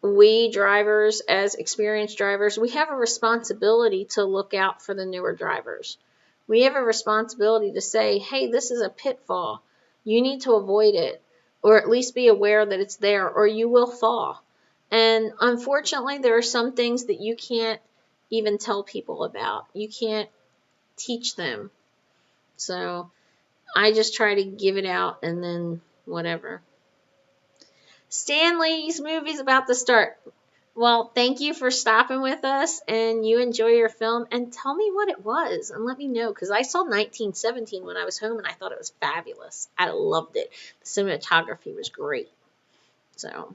we drivers, as experienced drivers, we have a responsibility to look out for the newer drivers. We have a responsibility to say, hey, this is a pitfall. You need to avoid it, or at least be aware that it's there, or you will fall. And unfortunately, there are some things that you can't even tell people about. You can't teach them. So I just try to give it out and then whatever. Stanley's movie's about to start. Well, thank you for stopping with us, and you enjoy your film, and tell me what it was, and let me know, because I saw 1917 when I was home, and I thought it was fabulous. I loved it. The cinematography was great. So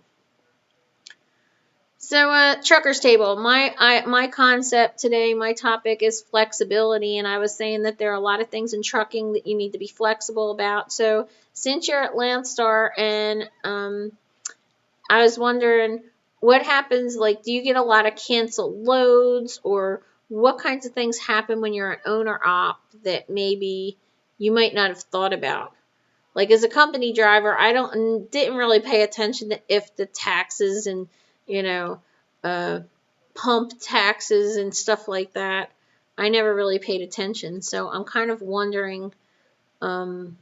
Trucker's Table. My concept today, my topic is flexibility, and I was saying that there are a lot of things in trucking that you need to be flexible about. So since you're at Landstar, and I was wondering, what happens, like, do you get a lot of canceled loads, or what kinds of things happen when you're an owner-op that maybe you might not have thought about? Like, as a company driver, I didn't really pay attention to if the taxes and, pump taxes and stuff like that. I never really paid attention, so I'm kind of wondering, like,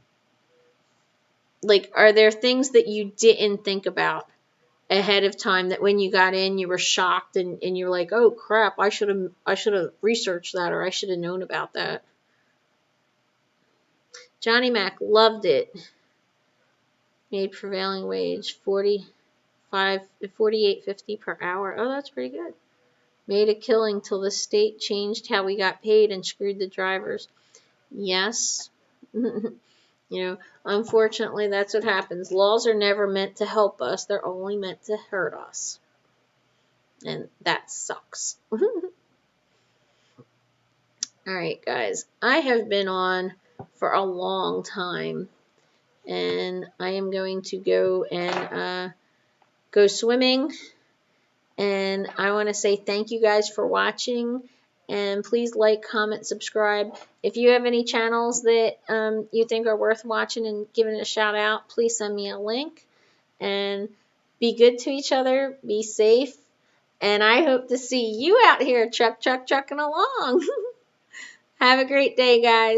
are there things that you didn't think about ahead of time that when you got in you were shocked and you're like, oh crap, I should have researched that, or I should have known about that. Johnny Mac loved it. Made prevailing wage $48.50 per hour. Oh, that's pretty good. Made a killing till the state changed how we got paid and screwed the drivers. Yes. Unfortunately, that's what happens. Laws are never meant to help us. They're only meant to hurt us. And that sucks. All right, guys. I have been on for a long time. And I am going to go and go swimming. And I want to say thank you guys for watching. And please like, comment, subscribe. If you have any channels that you think are worth watching and giving a shout out, please send me a link. And be good to each other. Be safe. And I hope to see you out here trucking along. Have a great day, guys.